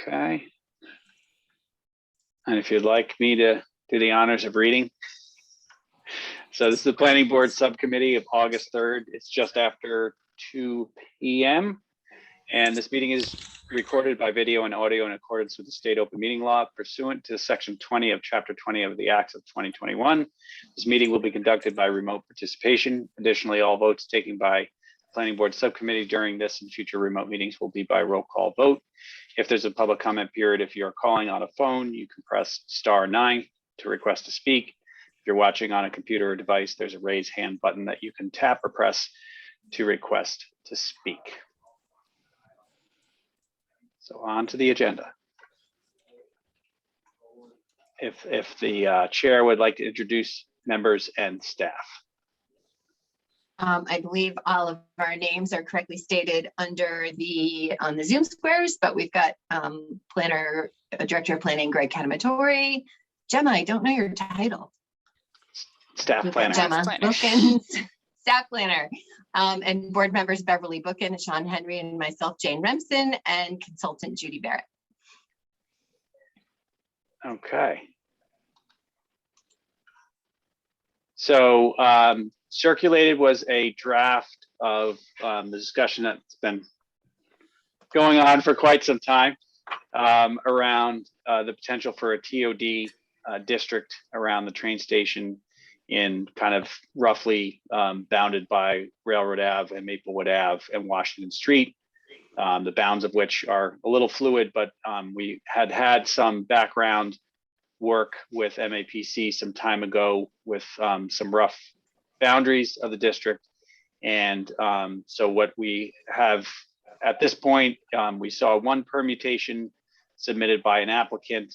Okay. And if you'd like me to do the honors of reading. So this is the Planning Board Subcommittee of August 3rd. It's just after 2 p.m. And this meeting is recorded by video and audio in accordance with the state open meeting law pursuant to section 20 of chapter 20 of the Acts of 2021. This meeting will be conducted by remote participation. Additionally, all votes taken by Planning Board Subcommittee during this and future remote meetings will be by roll call vote. If there's a public comment period, if you're calling on a phone, you can press *9 to request to speak. If you're watching on a computer or device, there's a raise hand button that you can tap or press to request to speak. So on to the agenda. If the chair would like to introduce members and staff. I believe all of our names are correctly stated on the Zoom squares, but we've got Director of Planning, Greg Catamatori. Gemma, I don't know your title. Staff planner. Gemma Wilkins, staff planner. And board members Beverly Bookin, Sean Henry, and myself, Jane Remsen, and consultant Judy Barrett. Okay. So circulated was a draft of the discussion that's been going on for quite some time around the potential for a TOD district around the train station in kind of roughly bounded by Railroad Ave and Maplewood Ave and Washington Street, the bounds of which are a little fluid, but we had some background work with MAPC some time ago with some rough boundaries of the district. And so what we have at this point, we saw one permutation submitted by an applicant,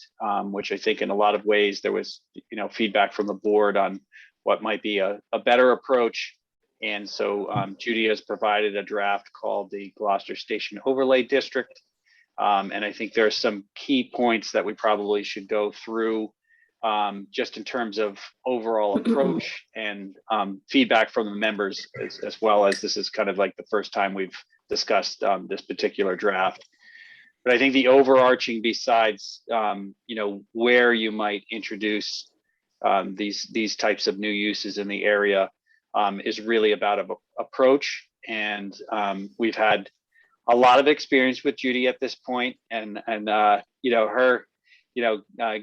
which I think in a lot of ways there was feedback from the board on what might be a better approach. And so Judy has provided a draft called the Gloucester Station Overlay District. And I think there are some key points that we probably should go through just in terms of overall approach and feedback from the members, as well as this is kind of like the first time we've discussed this particular draft. But I think the overarching, besides where you might introduce these types of new uses in the area, is really about an approach. And we've had a lot of experience with Judy at this point, and her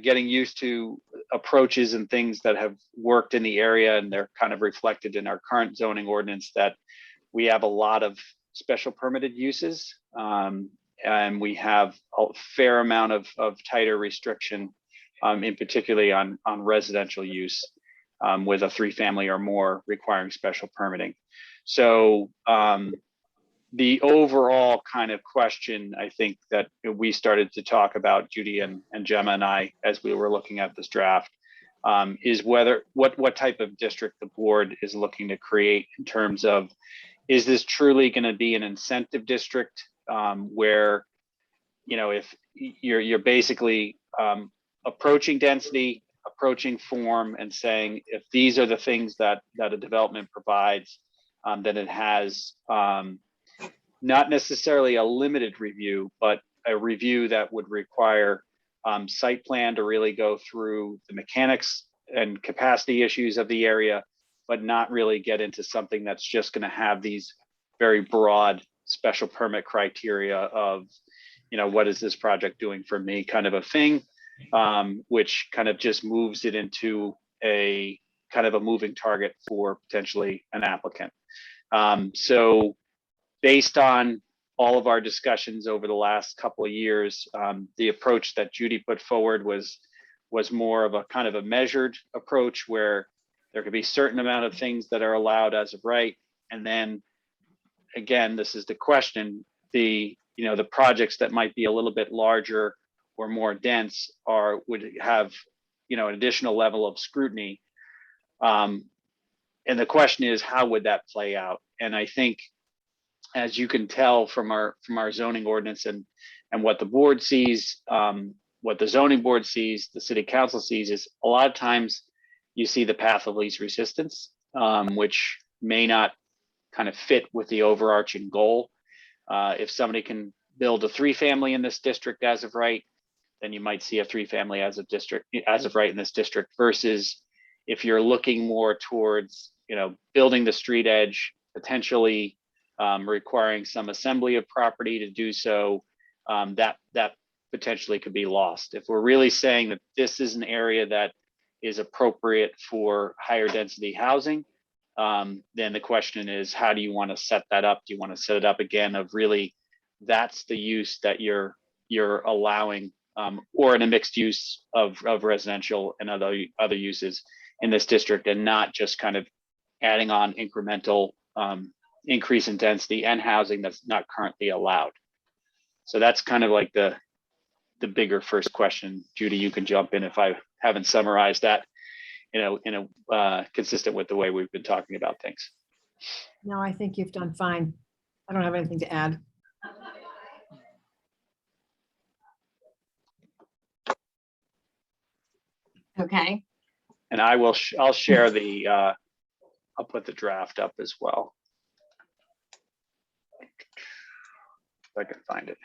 getting used to approaches and things that have worked in the area, and they're kind of reflected in our current zoning ordinance that we have a lot of special permitted uses, and we have a fair amount of tighter restriction, in particularly on residential use, with a 3-family or more requiring special permitting. So the overall kind of question, I think, that we started to talk about, Judy and Gemma and I, as we were looking at this draft, is what type of district the board is looking to create in terms of, is this truly going to be an incentive district where, if you're basically approaching density, approaching form, and saying, if these are the things that a development provides, then it has not necessarily a limited review, but a review that would require site plan to really go through the mechanics and capacity issues of the area, but not really get into something that's just going to have these very broad special permit criteria of, what is this project doing for me kind of a thing, which kind of just moves it into a kind of a moving target for potentially an applicant. So based on all of our discussions over the last couple of years, the approach that Judy put forward was more of a kind of a measured approach where there could be certain amount of things that are allowed as of right. And then again, this is the question, the projects that might be a little bit larger or more dense would have, an additional level of scrutiny. And the question is, how would that play out? And I think, as you can tell from our zoning ordinance and what the board sees, what the zoning board sees, the city council sees, is a lot of times you see the path of least resistance, which may not kind of fit with the overarching goal. If somebody can build a 3-family in this district as of right, then you might see a 3-family as of right in this district, versus if you're looking more towards, building the street edge, potentially requiring some assembly of property to do so, that potentially could be lost. If we're really saying that this is an area that is appropriate for higher density housing, then the question is, how do you want to set that up? Do you want to set it up again of really that's the use that you're allowing, or in a mixed use of residential and other uses in this district, and not just kind of adding on incremental increase in density and housing that's not currently allowed. So that's kind of like the bigger first question. Judy, you can jump in if I haven't summarized that, in a consistent with the way we've been talking about things. No, I think you've done fine. I don't have anything to add. Okay, And I'll share the, I'll put the draft up as well. If I can find it.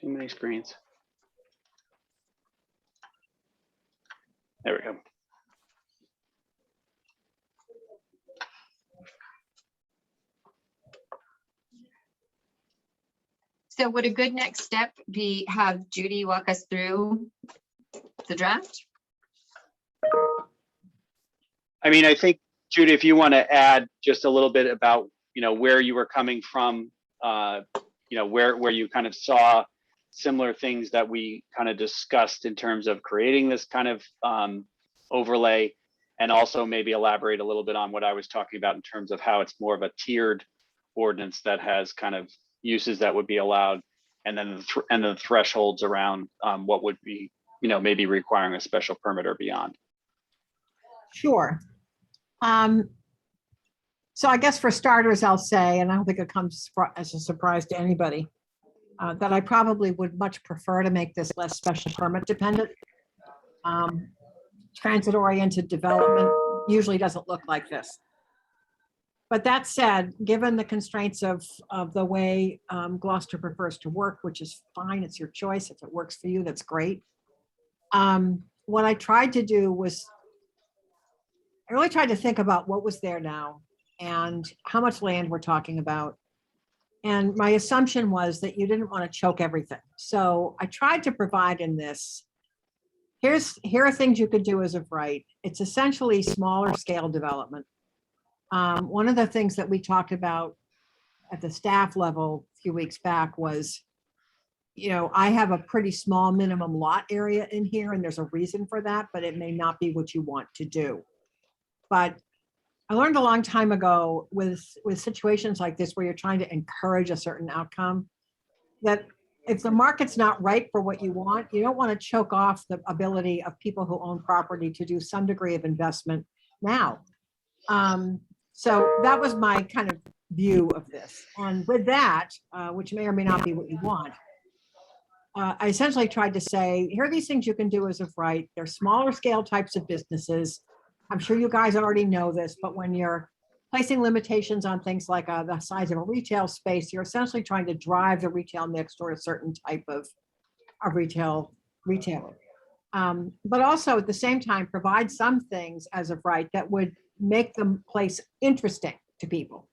Too many screens. There we go. so would a good next step be have Judy walk us through the draft? I mean, I think, Judy, if you want to add just a little bit about, where you were coming from, where you kind of saw similar things that we kind of discussed in terms of creating this kind of overlay, and also maybe elaborate a little bit on what I was talking about in terms of how it's more of a tiered ordinance that has kind of uses that would be allowed, and then the thresholds around what would be, maybe requiring a special permit or beyond. Sure. So I guess for starters, I'll say, and I don't think it comes as a surprise to anybody, that I probably would much prefer to make this less special permit dependent. Transit-oriented development usually doesn't look like this. But that said, given the constraints of the way Gloucester prefers to work, which is fine, it's your choice. If it works for you, that's great. What I tried to do was, I really tried to think about what was there now and how much land we're talking about. And my assumption was that you didn't want to choke everything. So I tried to provide in this, here are things you could do as of right. It's essentially smaller scale development. One of the things that we talked about at the staff level a few weeks back was, I have a pretty small minimum lot area in here, and there's a reason for that, but it may not be what you want to do. But I learned a long time ago with situations like this, where you're trying to encourage a certain outcome, that if the market's not right for what you want, you don't want to choke off the ability of people who own property to do some degree of investment now. So that was my kind of view of this. And with that, which may or may not be what you want, I essentially tried to say, here are these things you can do as of right. They're smaller scale types of businesses. I'm sure you guys already know this, but when you're placing limitations on things like the size of a retail space, you're essentially trying to drive the retail mix toward a certain type of retailer. But also at the same time, provide some things as of right that would make the place interesting to people.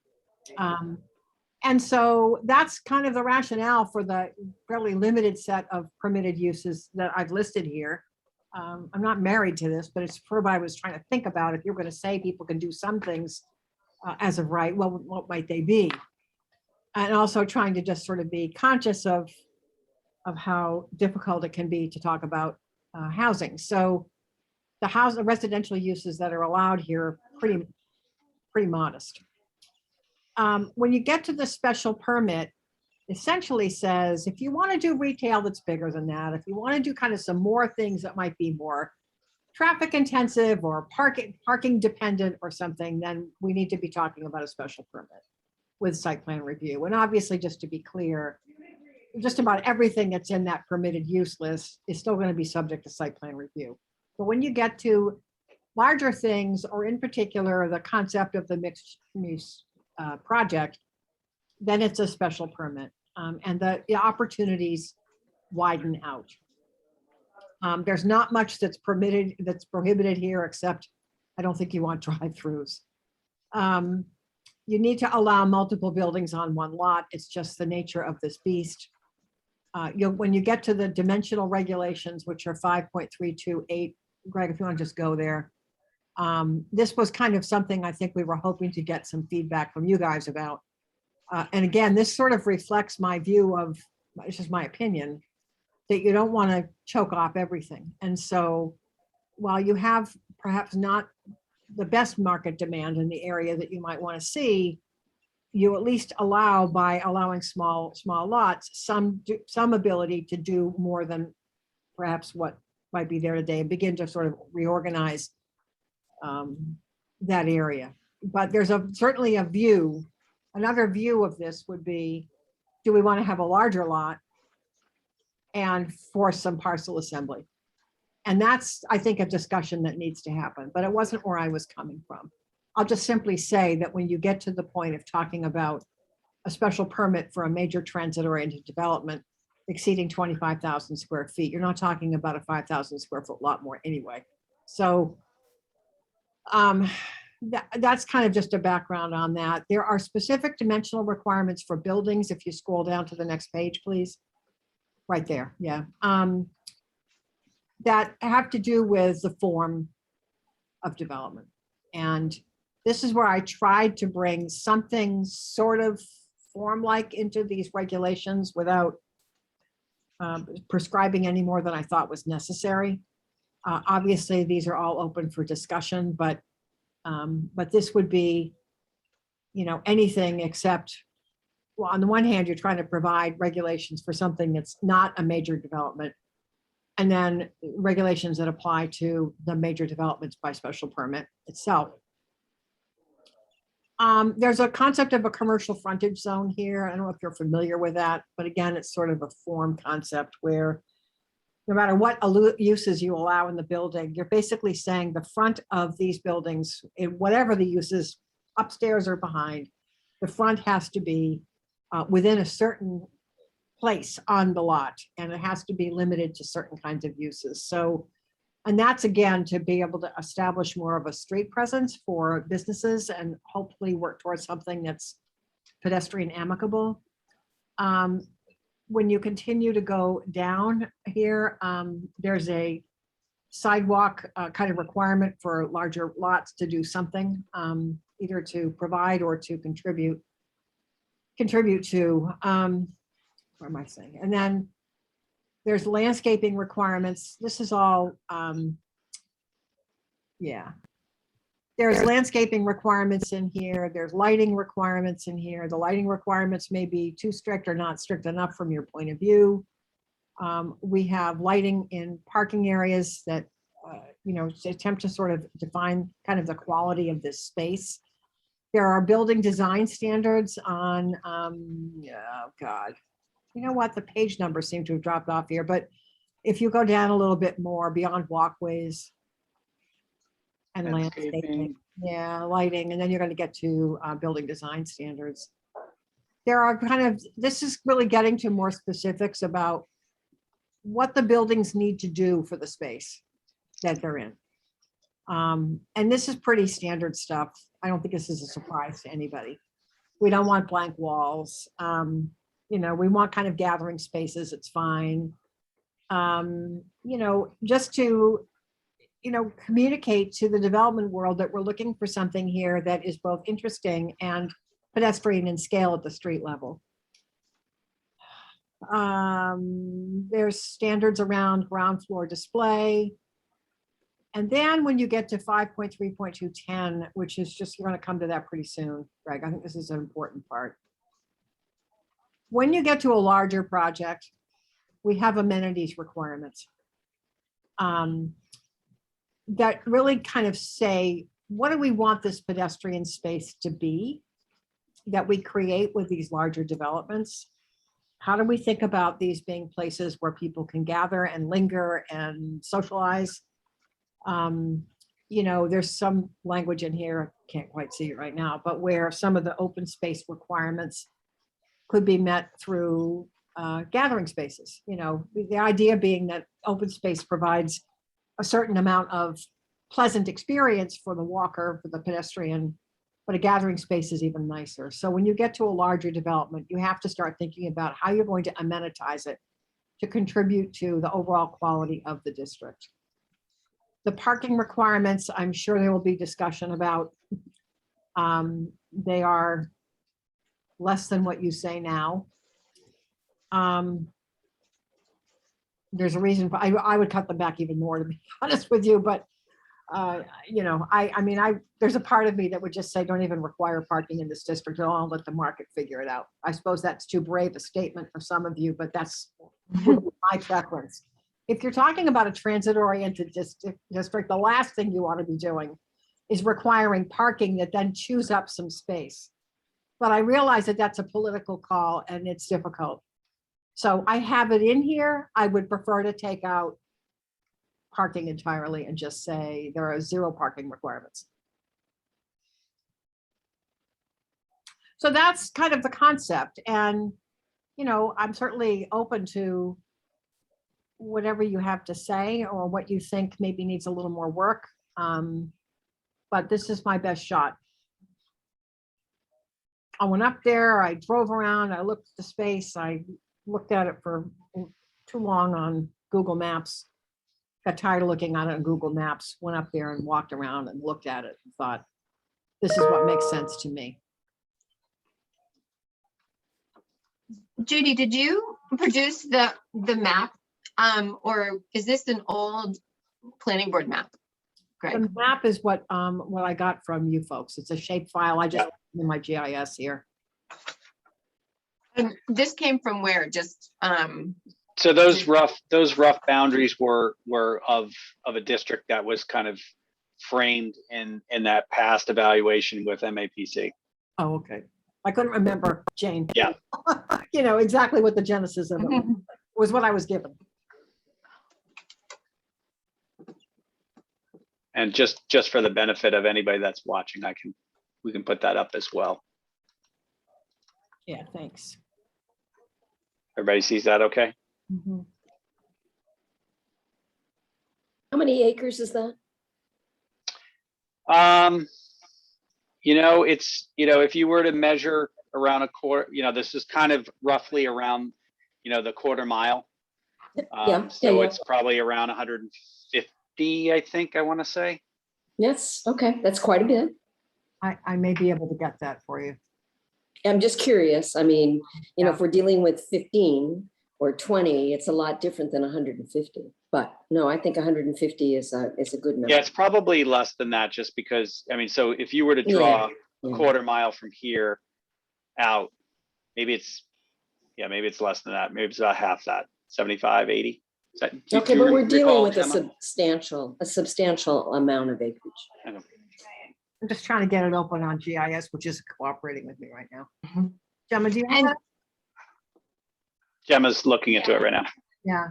And so that's kind of the rationale for the fairly limited set of permitted uses that I've listed here. I'm not married to this, but it's what I was trying to think about. If you're going to say people can do some things as of right, well, what might they be? And also trying to just sort of be conscious of how difficult it can be to talk about housing. So the residential uses that are allowed here are pretty modest. When you get to the special permit, essentially says, if you want to do retail that's bigger than that, if you want to do kind of some more things that might be more traffic intensive or parking dependent or something, then we need to be talking about a special permit with site plan review. And obviously, just to be clear, just about everything that's in that permitted use list is still going to be subject to site plan review. But when you get to larger things, or in particular, the concept of the mixed use project, then it's a special permit. And the opportunities widen out. There's not much that's permitted, that's prohibited here, except I don't think you want drive-throughs. You need to allow multiple buildings on one lot. It's just the nature of this beast. When you get to the dimensional regulations, which are 5.328, Greg, if you want to just go there. This was kind of something I think we were hoping to get some feedback from you guys about. And again, this sort of reflects my view of, it's just my opinion, that you don't want to choke off everything. And so while you have perhaps not the best market demand in the area that you might want to see, you at least allow, by allowing small lots, some ability to do more than perhaps what might be there today, and begin to sort of reorganize that area. But there's certainly a view, another view of this would be, do we want to have a larger lot and force some parcel assembly? And that's, I think, a discussion that needs to happen, but it wasn't where I was coming from. I'll just simply say that when you get to the point of talking about a special permit for a major transit-oriented development exceeding 25,000 square feet, you're not talking about a 5,000 square foot lot more anyway. So that's kind of just a background on that. There are specific dimensional requirements for buildings. If you scroll down to the next page, please. Right there, yeah. That have to do with the form of development. And this is where I tried to bring something sort of form-like into these regulations without prescribing any more than I thought was necessary. Obviously, these are all open for discussion, but this would be, anything except, well, on the one hand, you're trying to provide regulations for something that's not a major development, and then regulations that apply to the major developments by special permit itself. There's a concept of a commercial frontage zone here. I don't know if you're familiar with that, but again, it's sort of a form concept where no matter what uses you allow in the building, you're basically saying the front of these buildings, in whatever the uses, upstairs or behind, the front has to be within a certain place on the lot, and it has to be limited to certain kinds of uses. So, and that's again to be able to establish more of a street presence for businesses and hopefully work towards something that's pedestrian amicable. When you continue to go down here, there's a sidewalk kind of requirement for larger lots to do something, either to provide or to contribute to, what am I saying? And then there's landscaping requirements. This is all, yeah. There's landscaping requirements in here. There's lighting requirements in here. The lighting requirements may be too strict or not strict enough from your point of view. We have lighting in parking areas that, attempt to sort of define kind of the quality of this space. There are building design standards on, oh God. You know what, the page numbers seem to have dropped off here, but if you go down a little bit more beyond walkways and landscaping, yeah, lighting, and then you're going to get to building design standards. There are this is really getting to more specifics about what the buildings need to do for the space that they're in. And this is pretty standard stuff. I don't think this is a surprise to anybody. We don't want blank walls. We want kind of gathering spaces, it's fine. Just to, communicate to the development world that we're looking for something here that is both interesting and pedestrian in scale at the street level. There's standards around ground floor display. And then when you get to 5.3.210, which is just, you're going to come to that pretty soon, Greg. I think this is an important part. When you get to a larger project, we have amenities requirements that really kind of say, what do we want this pedestrian space to be that we create with these larger developments? How do we think about these being places where people can gather and linger and socialize? You know, there's some language in here, I can't quite see it right now, but where some of the open space requirements could be met through gathering spaces. You know, the idea being that open space provides a certain amount of pleasant experience for the walker, for the pedestrian, but a gathering space is even nicer. So when you get to a larger development, you have to start thinking about how you're going to amenitize it to contribute to the overall quality of the district. The parking requirements, I'm sure there will be discussion about. They are less than what you say now. There's a reason, I would cut them back even more, to be honest with you, but you know, I mean, there's a part of me that would just say, don't even require parking in this district at all, let the market figure it out. I suppose that's too brave a statement for some of you, but that's my preference. If you're talking about a transit-oriented district, the last thing you ought to be doing is requiring parking that then chews up some space. But I realize that that's a political call and it's difficult. So I have it in here. I would prefer to take out parking entirely and just say there are 0 parking requirements. So that's kind of the concept. And, you know, I'm certainly open to whatever you have to say or what you think maybe needs a little more work. But this is my best shot. I went up there, I drove around, I looked at the space, I looked at it for too long on Google Maps. Got tired of looking at it on Google Maps, went up there and walked around and looked at it and thought, this is what makes sense to me. Judy, did you produce the map? Or is this an old planning board map? Greg? The map is what I got from you folks. It's a shape file. I just in my GIS here. And this came from where? Just So those rough boundaries were of a district that was kind of framed in that past evaluation with MAPC. Oh, okay. I couldn't remember, Jane. Yeah. You know, exactly what the genesis of it was what I was given. And just for the benefit of anybody that's watching, we can put that up as well. Yeah, thanks. Everybody sees that okay? Mhm. How many acres is that? You know, it's, you know, if you were to measure around a quarter, you know, this is kind of roughly around, you know, the quarter mile. So it's probably around 150, I think, I want to say. Yes, okay, that's quite a bit. I may be able to get that for you. I'm just curious. I mean, you know, if we're dealing with 15 or 20, it's a lot different than 150. But no, I think 150 is a good number. Yeah, it's probably less than that just because, I mean, so if you were to draw a quarter mile from here out, maybe it's less than that. Maybe it's about half that, 75, 80. Okay, but we're dealing with a substantial amount of acreage. I'm just trying to get it open on GIS, which is cooperating with me right now. Mhm. Gemma, do you have And that? Gemma's looking into it right now. Yeah.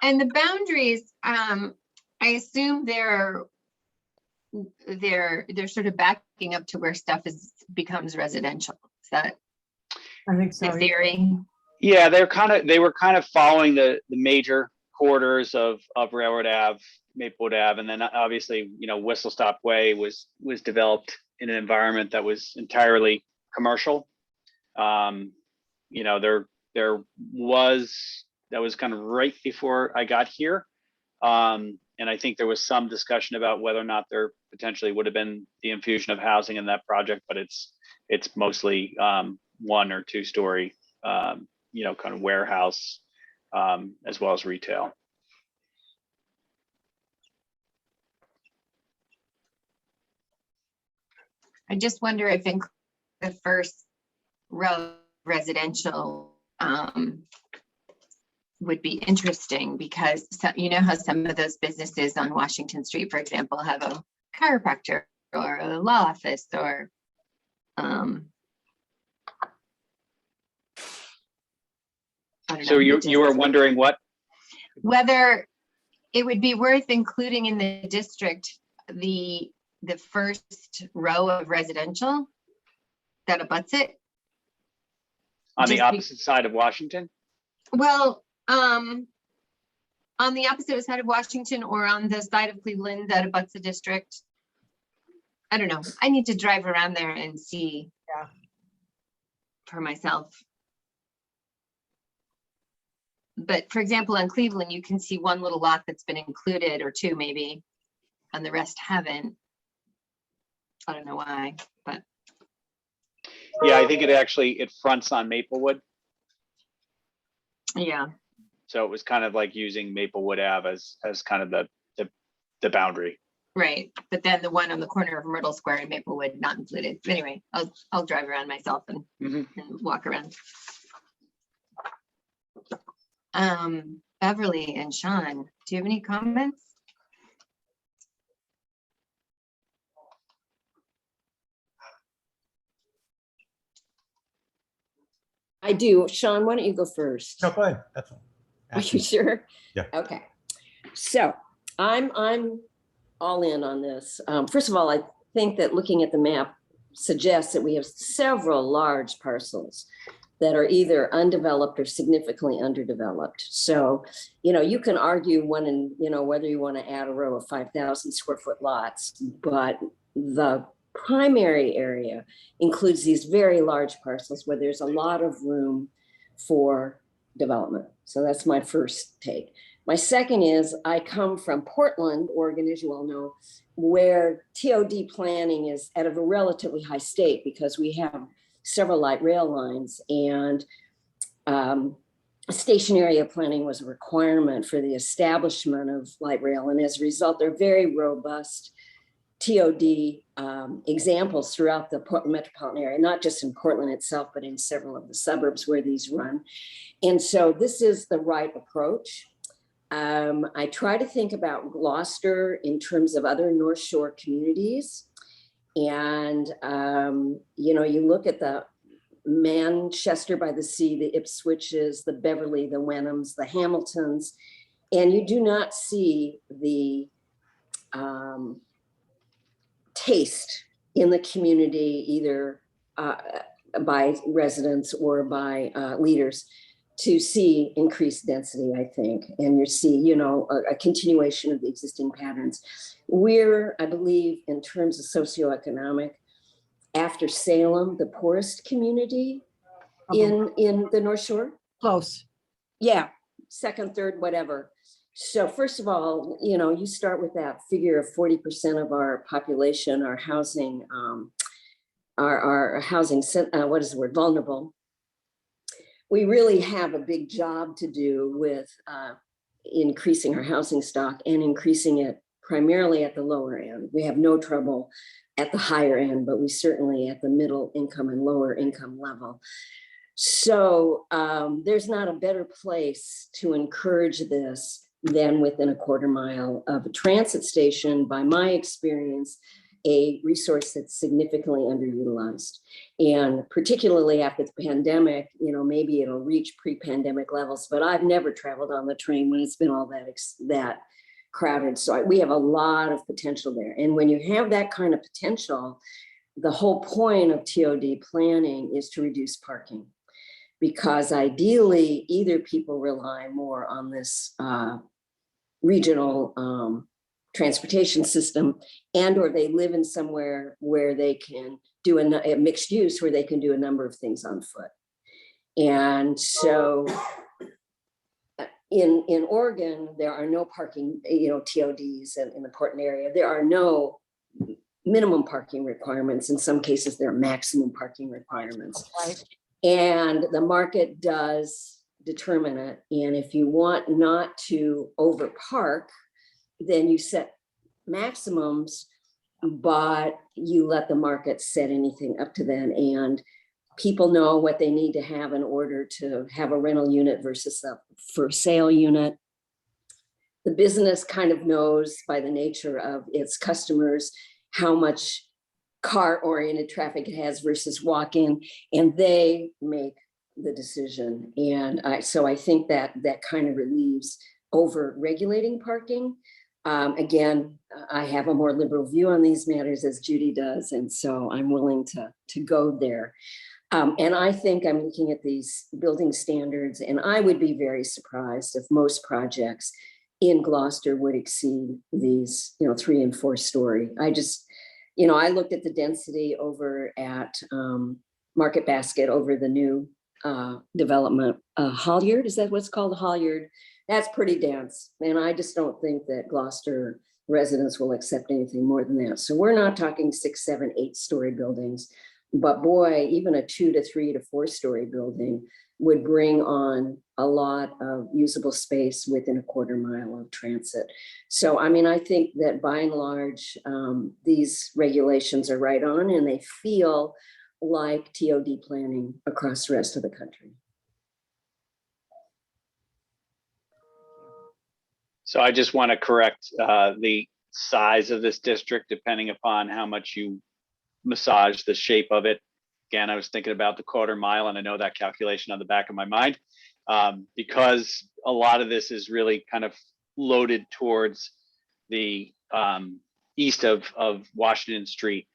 And the boundaries, I assume they're sort of backing up to where stuff becomes residential. Is that I think so. the theory? Yeah, they were kind of following the major corridors of Railroad Ave, Maplewood Ave, and then obviously, you know, Whistle Stop Way was developed in an environment that was entirely commercial. You know, that was kind of right before I got here. And I think there was some discussion about whether or not there potentially would have been the infusion of housing in that project, but it's mostly 1 or 2 story, you know, kind of warehouse, as well as retail. I just wonder if in the first row residential would be interesting because you know how some of those businesses on Washington Street, for example, have a chiropractor or a law office or I don't So know, you were wondering what? whether It would be worth including in the district, the first row of residential that abuts it. On the Just be- opposite side of Washington? Well, on the opposite side of Washington or on the side of Cleveland that abuts the district. I don't know. I need to drive around there and see. Yeah. For myself. But for example, in Cleveland, you can see one little lot that's been included, or two maybe, and the rest haven't. I don't know why, but Yeah, I think it fronts on Maplewood. yeah, So it was kind of like using Maplewood Ave as kind of the boundary. right. But then the one on the corner of Myrtle Square and Maplewood not included. Anyway, I'll drive around myself and Mhm. and walk around. Beverly and Sean, do you have any comments? I do. Sean, why don't you go first? No, go ahead. That's all. Are you sure? Yeah. Okay. So I'm all in on this. First of all, I think that looking at the map suggests that we have several large parcels that are either undeveloped or significantly underdeveloped. So, you can argue whether you want to add a row of 5,000 square foot lots, but the primary area includes these very large parcels where there's a lot of room for development. So that's my first take. My second is I come from Portland, Oregon, as you all know, where TOD planning is at a relatively high state because we have several light rail lines, and station area planning was a requirement for the establishment of light rail. And as a result, they're very robust TOD examples throughout the Portland metropolitan area, not just in Portland itself, but in several of the suburbs where these run. And so this is the right approach. I try to think about Gloucester in terms of other North Shore communities. And, you look at the Manchester by the Sea, the Ipswiches, the Beverly, the Wenhams, the Hamiltons, and you do not see the taste in the community, either by residents or by leaders, to see increased density, I think. And you see, a continuation of the existing patterns. We're, I believe, in terms of socioeconomic, after Salem, the poorest community in the North Shore. Close. Yeah, second, third, whatever. So first of all, you start with that figure of 40% of our population are housing, what is the word, vulnerable. We really have a big job to do with increasing our housing stock and increasing it primarily at the lower end. We have no trouble at the higher end, but we certainly at the middle income and lower income level. So there's not a better place to encourage this than within a quarter mile of a transit station, by my experience, a resource that's significantly underutilized. And particularly after the pandemic, maybe it'll reach pre-pandemic levels, but I've never traveled on the train when it's been all that crowded. So we have a lot of potential there. And when you have that kind of potential, the whole point of TOD planning is to reduce parking. Because ideally, either people rely more on this regional transportation system, and or they live in somewhere where they can do a mixed use, where they can do a number of things on foot. And so in Oregon, there are no parking, TODs in the Portland area. There are no minimum parking requirements. In some cases, there are maximum parking requirements. Right. And the market does determine it. And if you want not to overpark, then you set maximums, but you let the market set anything up to then. And people know what they need to have in order to have a rental unit versus a for sale unit. The business kind of knows by the nature of its customers how much car-oriented traffic it has versus walk-in, and they make the decision. And so I think that kind of relieves over regulating parking. Again, I have a more liberal view on these matters as Judy does, and so I'm willing to go there. And I think I'm looking at these building standards, and I would be very surprised if most projects in Gloucester would exceed these, 3 and 4 story. I just, I looked at the density over at Market Basket over the new development, Hollyard, is that what's called, Hollyard? That's pretty dense. And I just don't think that Gloucester residents will accept anything more than that. So we're not talking 6, 7, 8 story buildings, but boy, even a 2 to 3 to 4 story building would bring on a lot of usable space within a quarter mile of transit. So, I mean, I think that by and large, these regulations are right on, and they feel like TOD planning across the rest of the country. So I just want to correct the size of this district, depending upon how much you massage the shape of it. Again, I was thinking about the quarter mile, and I know that calculation on the back of my mind, because a lot of this is really kind of loaded towards the east of Washington Street,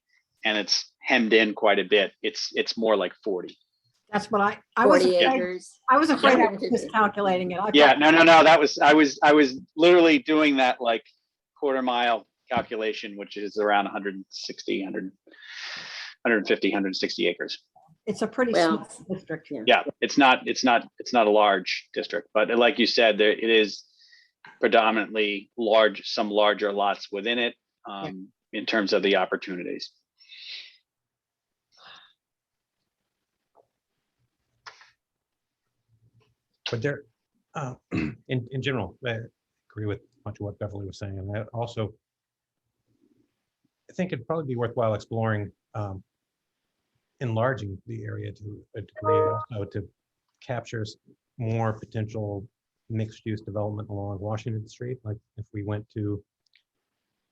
and it's hemmed in quite a bit. It's more like 40. That's what I was 40 afraid, acres. I was afraid I was miscalculating it. I Yeah, thought- no, I was literally doing that like quarter mile calculation, which is around 160, 150, 160 acres. It's a pretty Well, small district. Yeah, it's not a large district, but like you said, there it is predominantly large, some larger lots within it, in terms of the opportunities. But there, in general, I agree with much of what Beverly was saying, and I also think it'd probably be worthwhile exploring enlarging the area to a degree, also to capture more potential mixed-use development along Washington Street. Like if we went to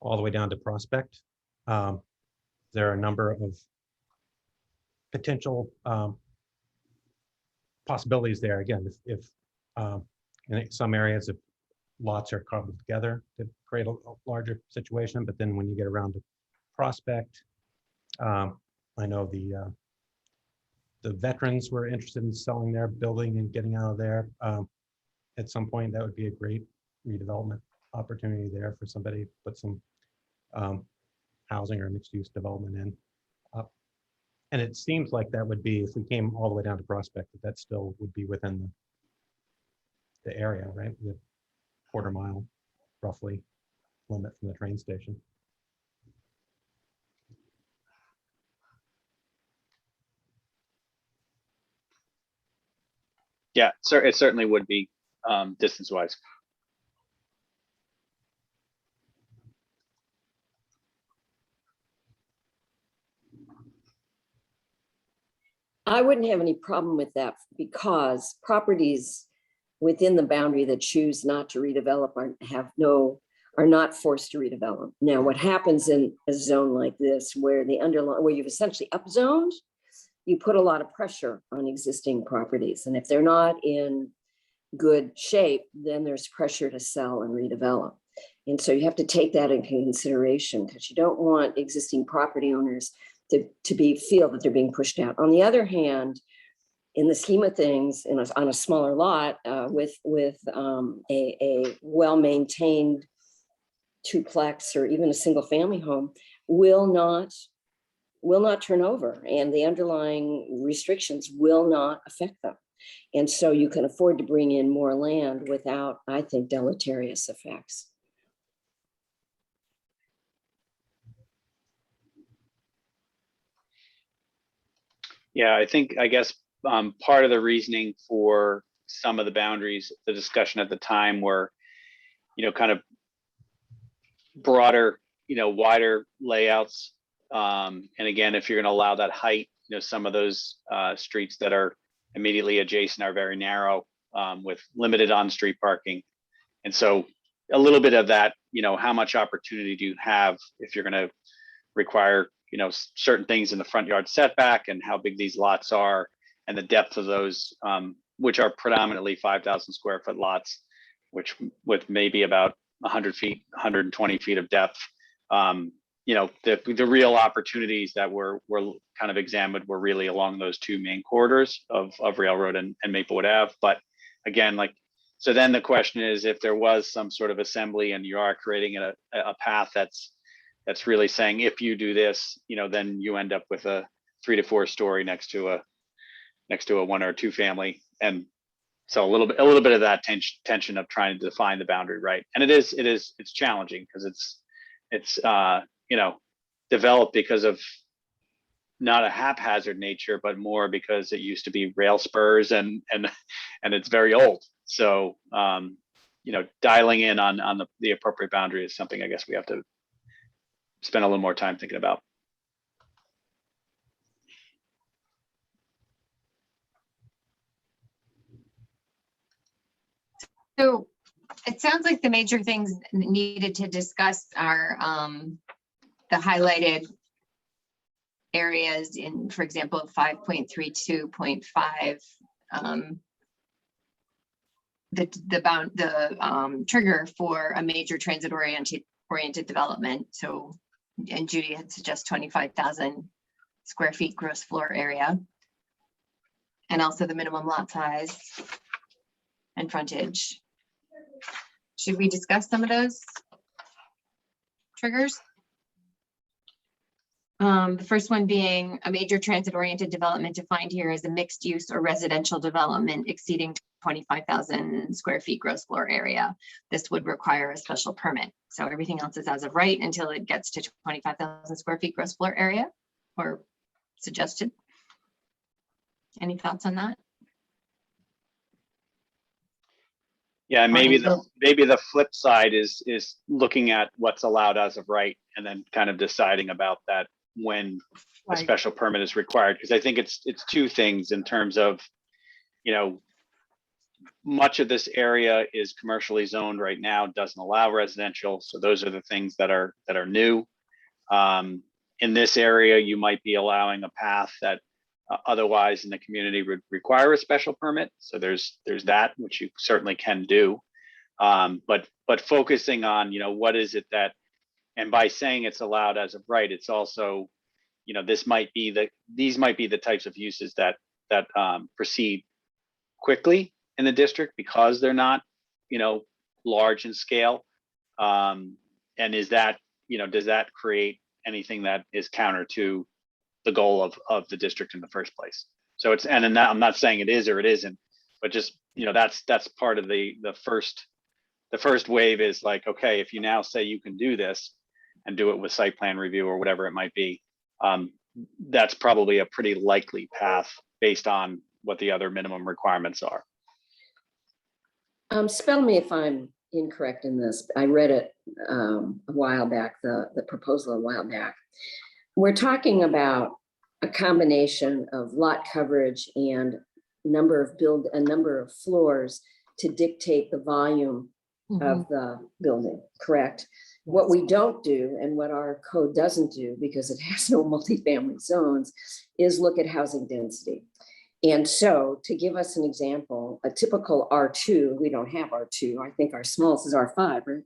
all the way down to Prospect, there are a number of potential possibilities there. Again, if in some areas, if lots are cobbled together to create a larger situation, but then when you get around to Prospect, I know the veterans were interested in selling their building and getting out of there. At some point, that would be a great redevelopment opportunity there for somebody to put some housing or mixed-use development in. And it seems like that would be, if we came all the way down to Prospect, that still would be within the area, right? The quarter mile, roughly, limit from the train station. Yeah, it certainly would be distance-wise. I wouldn't have any problem with that because properties within the boundary that choose not to redevelop are not forced to redevelop. Now, what happens in a zone like this where where you've essentially upzoned, you put a lot of pressure on existing properties. And if they're not in good shape, then there's pressure to sell and redevelop. And so you have to take that into consideration because you don't want existing property owners to feel that they're being pushed out. On the other hand, in the scheme of things, on a smaller lot with a well-maintained duplex or even a single family home will not turn over, and the underlying restrictions will not affect them. And so you can afford to bring in more land without, I think, deleterious effects. Yeah, I guess part of the reasoning for some of the boundaries, the discussion at the time were, kind of broader, wider layouts. And again, if you're going to allow that height, some of those streets that are immediately adjacent are very narrow with limited on-street parking. And so a little bit of that, how much opportunity do you have if you're going to require, certain things in the front yard setback and how big these lots are and the depth of those, which are predominantly 5,000 square foot lots. which with maybe about 100 feet, 120 feet of depth. You know, the real opportunities that were kind of examined were really along those two main corridors of Railroad and Maplewood Ave. But again, like, so then the question is, if there was some sort of assembly and you are creating a path that's really saying, if you do this, you know, then you end up with a 3 to 4 story next to a 1 or 2 family. And so a little bit of that tension of trying to define the boundary, right? And it's challenging because it's you know, developed because of not a haphazard nature, but more because it used to be rail spurs and it's very old. So you know, dialing in on the appropriate boundary is something I guess we have to spend a little more time thinking about. So it sounds like the major things needed to discuss are the highlighted areas in, for example, 5.32.5. The trigger for a major transit oriented development. So, and Judy had suggested 25,000 square feet gross floor area. And also the minimum lot size and frontage. Should we discuss some of those triggers? The first one being a major transit-oriented development defined here as a mixed use or residential development exceeding 25,000 square feet gross floor area. This would require a special permit. So everything else is as of right until it gets to 25,000 square feet gross floor area or suggested. Any thoughts on that? Yeah, maybe Bill? the flip side is looking at what's allowed as of right, and then kind of deciding about that when a Right. special permit is required. Because I think it's two things in terms of, you know, much of this area is commercially zoned right now, doesn't allow residential. So those are the things that are new. In this area, you might be allowing a path that otherwise in the community would require a special permit. So there's that, which you certainly can do. But focusing on, you know, what is it that, and by saying it's allowed as of right, it's also, you know, these might be the types of uses that proceed quickly in the district because they're not, you know, large in scale. And is that, you know, does that create anything that is counter to the goal of the district in the first place? So it's, and I'm not saying it is or it isn't, but just, you know, that's part of the first wave is like, okay, if you now say you can do this and do it with site plan review or whatever it might be, that's probably a pretty likely path based on what the other minimum requirements are. Spell me if I'm incorrect in this. I read it a while back, the proposal a while back. We're talking about a combination of lot coverage and a number of floors to dictate the volume of the building, correct? What we don't do and what our code doesn't do, because it has no multifamily zones, is look at housing density. And so to give us an example, a typical R2, we don't have R2, I think our smallest is R5, right?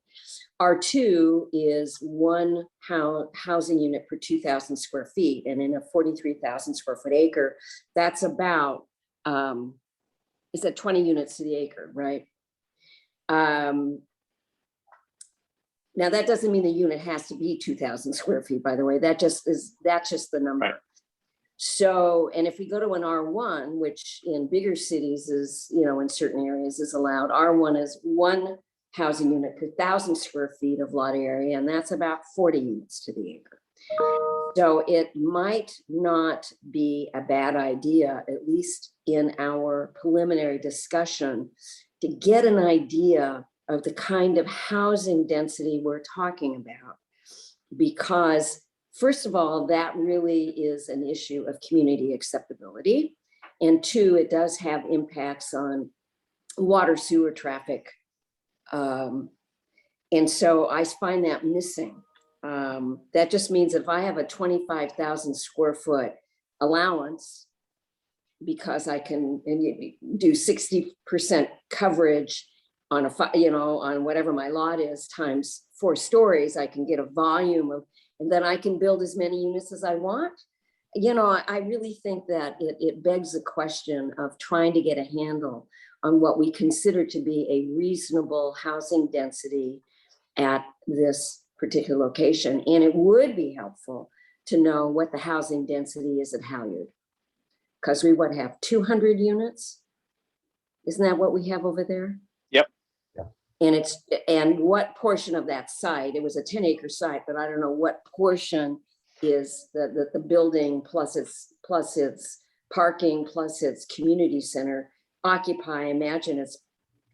R2 is one housing unit per 2,000 square feet. And in a 43,000 square foot acre, that's about, is that 20 units to the acre, right? Now that doesn't mean the unit has to be 2,000 square feet, by the way, that's just the number. Right. So, and if we go to an R1, which in bigger cities is, you know, in certain areas is allowed, R1 is one housing unit per 1,000 square feet of lot area, and that's about 40 units to the acre. So it might not be a bad idea, at least in our preliminary discussion, to get an idea of the kind of housing density we're talking about, because first of all, that really is an issue of community acceptability. And two, it does have impacts on water, sewer, traffic. And so I find that missing. That just means if I have a 25,000 square foot allowance, because I can do 60% coverage on on whatever my lot is times 4 stories, I can get a volume of, and then I can build as many units as I want. I really think that it begs the question of trying to get a handle on what we consider to be a reasonable housing density at this particular location. And it would be helpful to know what the housing density is at Halyard. Because we would have 200 units. Isn't that what we have over there? Yep. And what portion of that site, it was a 10-acre site, but I don't know what portion is the building plus its parking plus its community center occupy. I imagine it's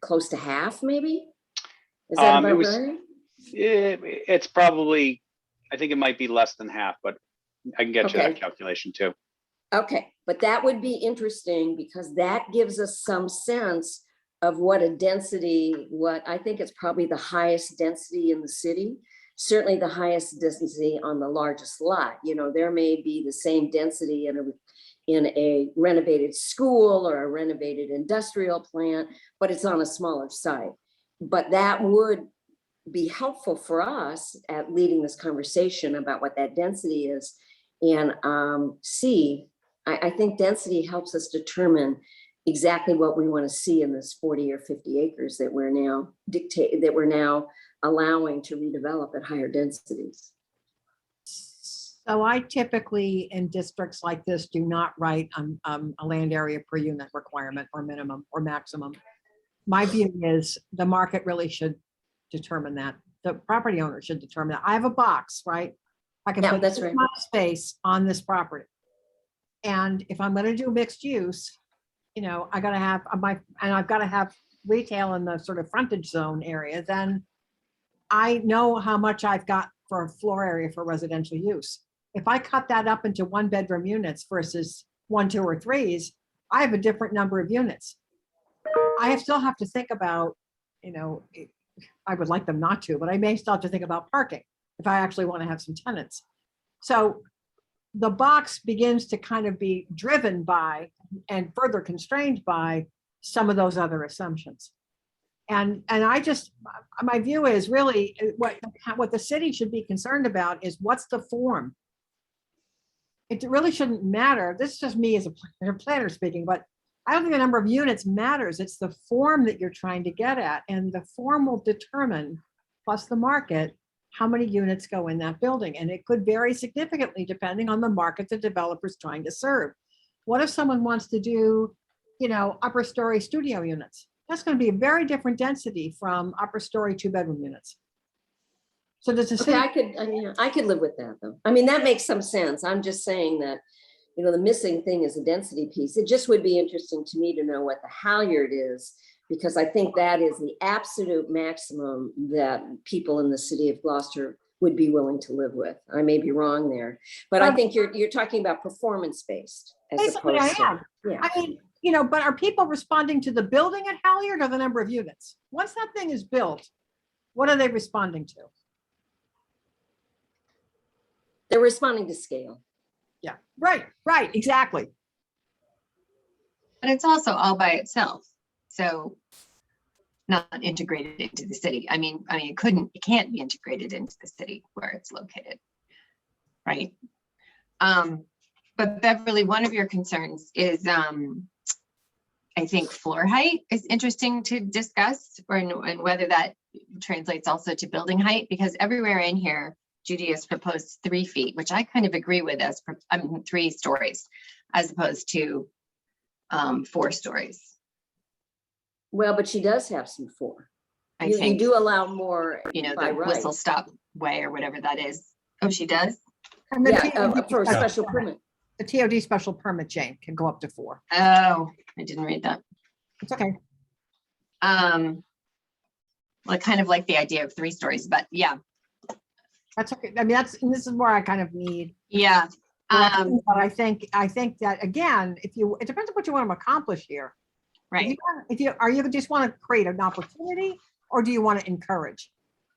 close to half, maybe? Is that about right? It's probably, I think it might be less than half, but I can get you that calculation too. Okay, but that would be interesting because that gives us some sense of what a density, what I think it's probably the highest density in the city, certainly the highest density on the largest lot. There may be the same density in a renovated school or a renovated industrial plant, but it's on a smaller site. But that would be helpful for us at leading this conversation about what that density is. And I think density helps us determine exactly what we want to see in this 40 or 50 acres that we're now allowing to redevelop at higher densities. So I typically, in districts like this, do not write a land area per unit requirement or minimum or maximum. My view is the market really should determine that. The property owner should determine that. I have a box, right? I can put that's this right. much space on this property. And if I'm going to do mixed use, I got to have I've got to have retail in the sort of frontage zone area, then I know how much I've got for floor area for residential use. If I cut that up into 1-bedroom units versus 1, 2, or 3s, I have a different number of units. I still have to think about, I would like them not to, but I may still have to think about parking if I actually want to have some tenants. So the box begins to kind of be driven by and further constrained by some of those other assumptions. And my view is really what the city should be concerned about is what's the form. It really shouldn't matter. This is just me as a planner speaking, but I don't think the number of units matters. It's the form that you're trying to get at, and the form will determine, plus the market, how many units go in that building. And it could vary significantly depending on the market the developer's trying to serve. What if someone wants to do, upper story studio units? That's going to be a very different density from upper story 2-bedroom units. So does the city? I could live with that though. That makes some sense. I'm just saying that, the missing thing is a density piece. It just would be interesting to me to know what the Halyard is, because I think that is the absolute maximum that people in the city of Gloucester would be willing to live with. I may be wrong there, but I think you're talking about performance-based. Basically, I am. Yeah. But are people responding to the building at Halyard or the number of units? Once that thing is built, what are they responding to? They're responding to scale. Yeah, right, exactly. But it's also all by itself. So not integrated into the city. It can't be integrated into the city where it's located. Right. But Beverly, one of your concerns is, I think floor height is interesting to discuss, and whether that translates also to building height, because everywhere in here, Judy has proposed 3 feet, which I kind of agree with 3 stories as opposed to 4 stories. Well, but she does have some 4. I think you do allow more the by right. whistle stop way or whatever that is. Oh, she does? And the Yeah, for a special permit. The TOD special permit, Jane, can go up to 4. Oh, I didn't read that. It's okay. Well, I kind of like the idea of 3 stories, but yeah. That's okay. This is where I kind of need. Yeah. But I think that again, it depends on what you want to accomplish here. Right. Are you just want to create an opportunity, or do you want to encourage?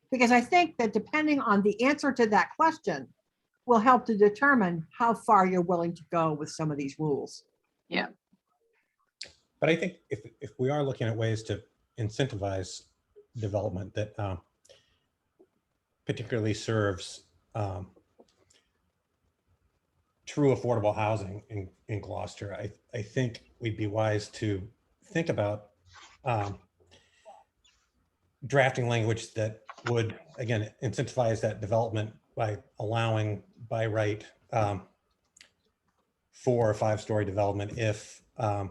Because I think that depending on the answer to that question will help to determine how far you're willing to go with some of these rules. Yeah. But I think if we are looking at ways to incentivize development that particularly serves true affordable housing in Gloucester. I think we'd be wise to think about drafting language that would, again, incentivize that development by allowing by right 4 or 5-story development if the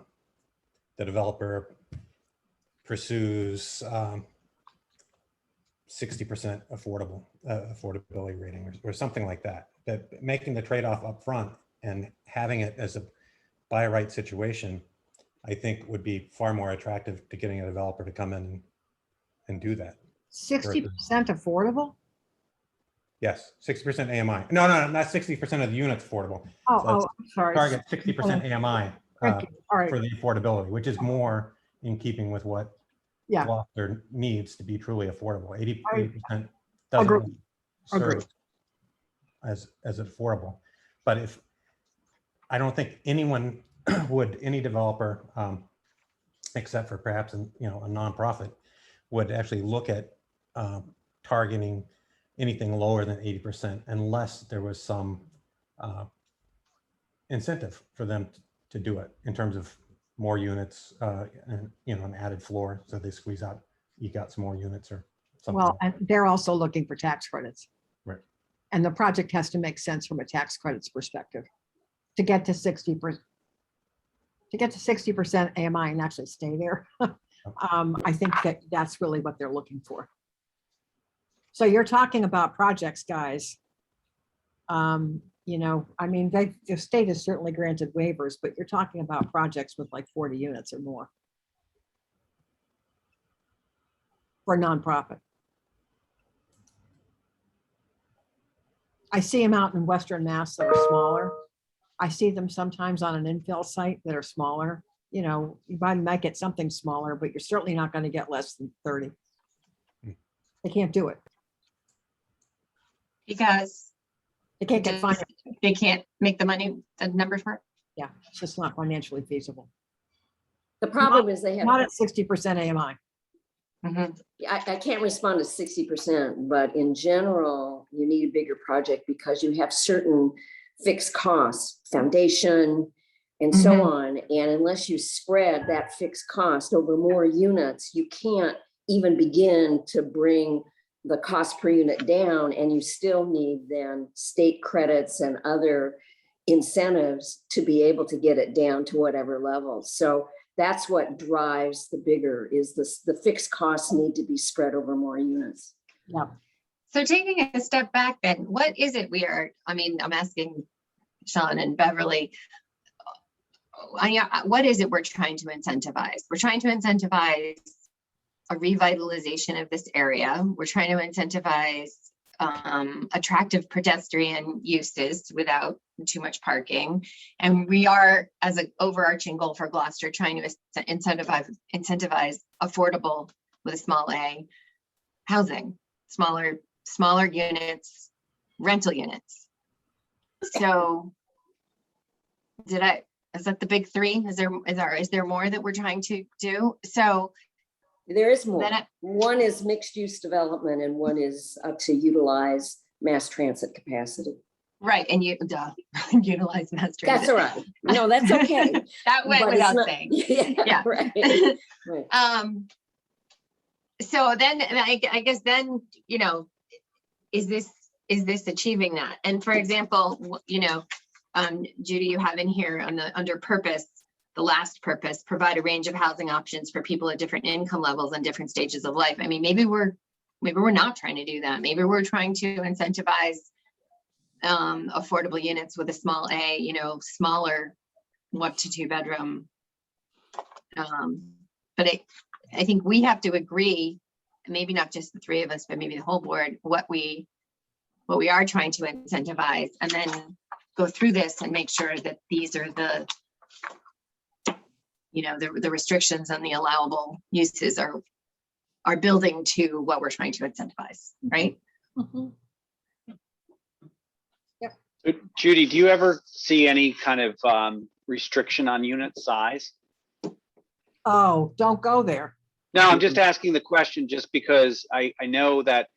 developer pursues 60% affordability rating or something like that. That making the trade-off up front and having it as a by right situation, I think would be far more attractive to getting a developer to come in and do that. 60% affordable? Yes, 60% AMI. No, not 60% of the units affordable. Oh, sorry. Target 60% AMI Thank you. All right. for the affordability, which is more in keeping with what Yeah. Gloucester needs to be truly affordable. 80% Agree. doesn't Agree. serve as affordable. But if I don't think anyone would, any developer, except for perhaps a nonprofit, would actually look at targeting anything lower than 80% unless there was some incentive for them to do it in terms of more units and an added floor, so they squeeze out, eke out some more units or something. Well, and they're also looking for tax credits. Right. And the project has to make sense from a tax credits perspective to get to 60%. To get to 60% AMI and actually stay there. I think that's really what they're looking for. So you're talking about projects, guys. I mean, the state has certainly granted waivers, but you're talking about projects with like 40 units or more. For a nonprofit. I see them out in Western Mass that are smaller. I see them sometimes on an infill site that are smaller. You might get something smaller, but you're certainly not going to get less than 30. They can't do it. Because They can't get financed. they can't make the money, the numbers for it. Yeah, it's just not financially feasible. The problem is they have, Not at 60% AMI. Mhm. I can't respond to 60%, but in general, you need a bigger project because you have certain fixed costs, foundation, and so Mhm. on. And unless you spread that fixed cost over more units, you can't even begin to bring the cost per unit down, and you still need then state credits and other incentives to be able to get it down to whatever level. So that's what drives the bigger is the fixed costs need to be spread over more units. Yeah. So taking a step back then, what is it I'm asking Sean and Beverly, what is it we're trying to incentivize? We're trying to incentivize a revitalization of this area. We're trying to incentivize attractive pedestrian uses without too much parking. And we are, as an overarching goal for Gloucester, trying to incentivize affordable with a small a housing, smaller units, rental units. So is that the big three? Is there more that we're trying to do? So There is more. then One is mixed use development and one is to utilize mass transit capacity. right, and utilize mass transit. That's all right. No, that's okay. That went But it's without not- saying. Yeah, Yeah. right. Right. So then I guess then, is this achieving that? And for example, Judy, you have in here under purpose, the last purpose, provide a range of housing options for people at different income levels and different stages of life. I mean, maybe we're not trying to do that. Maybe we're trying to incentivize affordable units with a small a, smaller 1 to 2 bedroom. But I think we have to agree, maybe not just the three of us, but maybe the whole board, what we are trying to incentivize, and then go through this and make sure that these are the restrictions and the allowable uses are building to what we're trying to incentivize, right? Mhm. Judy, do you ever see any kind of restriction on unit size? Oh, don't go there. No, I'm just asking the question just because I know that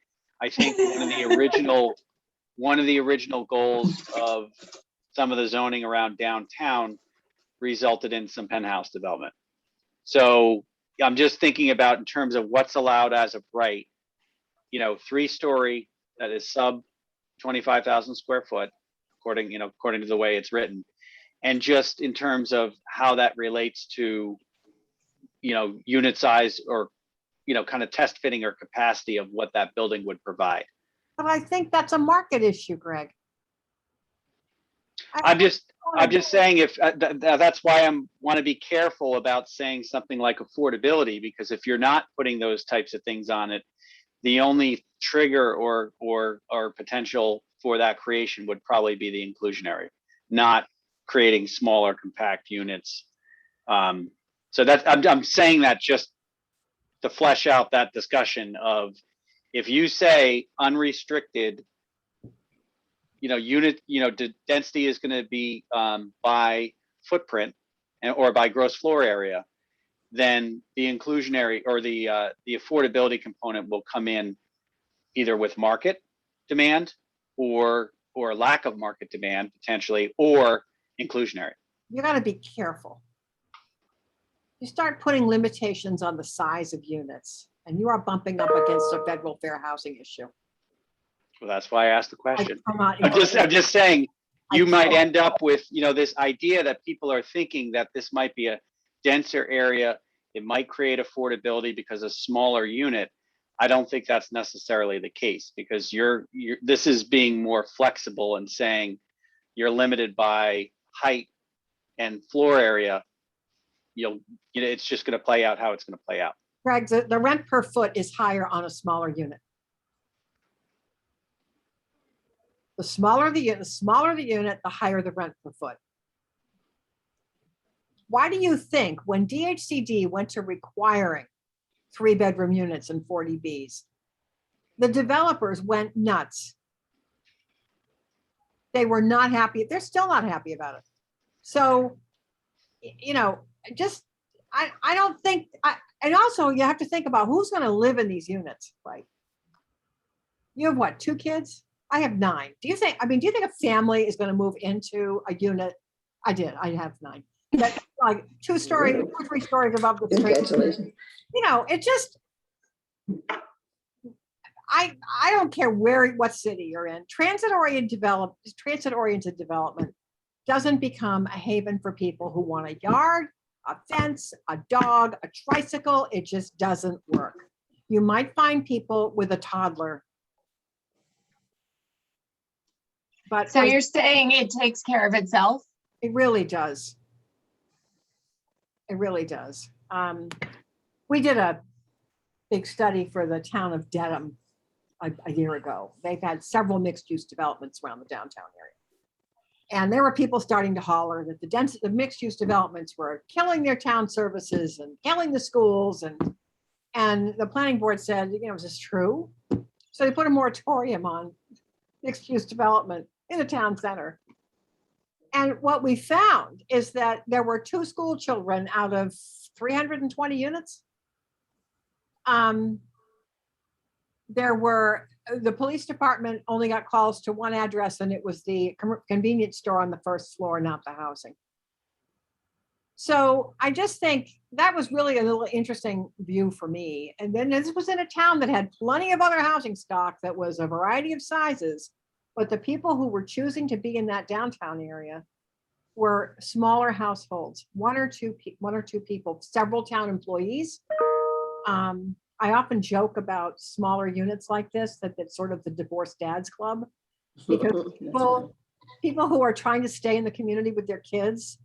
I think one of the original goals of some of the zoning around downtown resulted in some penthouse development. So I'm just thinking about in terms of what's allowed as of right, 3-story that is sub 25,000 square foot, according to the way it's written. And just in terms of how that relates to, unit size or, kind of test fitting or capacity of what that building would provide. But I think that's a market issue, Greg. I'm just saying that's why want to be careful about saying something like affordability, because if you're not putting those types of things on it, the only trigger or potential for that creation would probably be the inclusionary, not creating smaller compact units. So that's I'm saying that just to flesh out that discussion of, if you say unrestricted, density is going to be by footprint or by gross floor area, then the inclusionary or the affordability component will come in either with market demand or lack of market demand potentially, or inclusionary. You got to be careful. You start putting limitations on the size of units, and you are bumping up against a federal fair housing issue. Well, that's why I asked the question. I'm I'm just saying you I might know. end up with, this idea that people are thinking that this might be a denser area. It might create affordability because a smaller unit. I don't think that's necessarily the case, because this is being more flexible and saying you're limited by height and floor area. It's just going to play out how it's going to play out. Greg, the rent per foot is higher on a smaller unit. The smaller the unit, the higher the rent per foot. Why do you think when DHCD went to requiring 3-bedroom units and 40Bs, the developers went nuts? They were not happy. They're still not happy about it. So, I don't think, and also you have to think about who's going to live in these units, right? You have what, 2 kids? I have 9. Do you think a family is going to move into a unit? I have 9. That's like 2-story, 2 or 3 stories above the street. Congratulations. It just, I don't care what city you're in. Transit-oriented development doesn't become a haven for people who want a yard, a fence, a dog, a tricycle. It just doesn't work. You might find people with a toddler. But So you're saying it takes care of itself? it really does. It really does. We did a big study for the town of Dedham a year ago. They've had several mixed-use developments around the downtown area. And there were people starting to holler that the mixed-use developments were killing their town services and killing the schools. And the planning board said, is this true? So they put a moratorium on mixed-use development in the town center. And what we found is that there were 2 school children out of 320 units. The police department only got calls to 1 address, and it was the convenience store on the 1st floor, not the housing. So I just think that was really a little interesting view for me. And then this was in a town that had plenty of other housing stock that was a variety of sizes, but the people who were choosing to be in that downtown area were smaller households, 1 or 2 people, several town employees. I often joke about smaller units like this, that it's sort of the divorced dads club, because people who are trying to stay in the community with their kids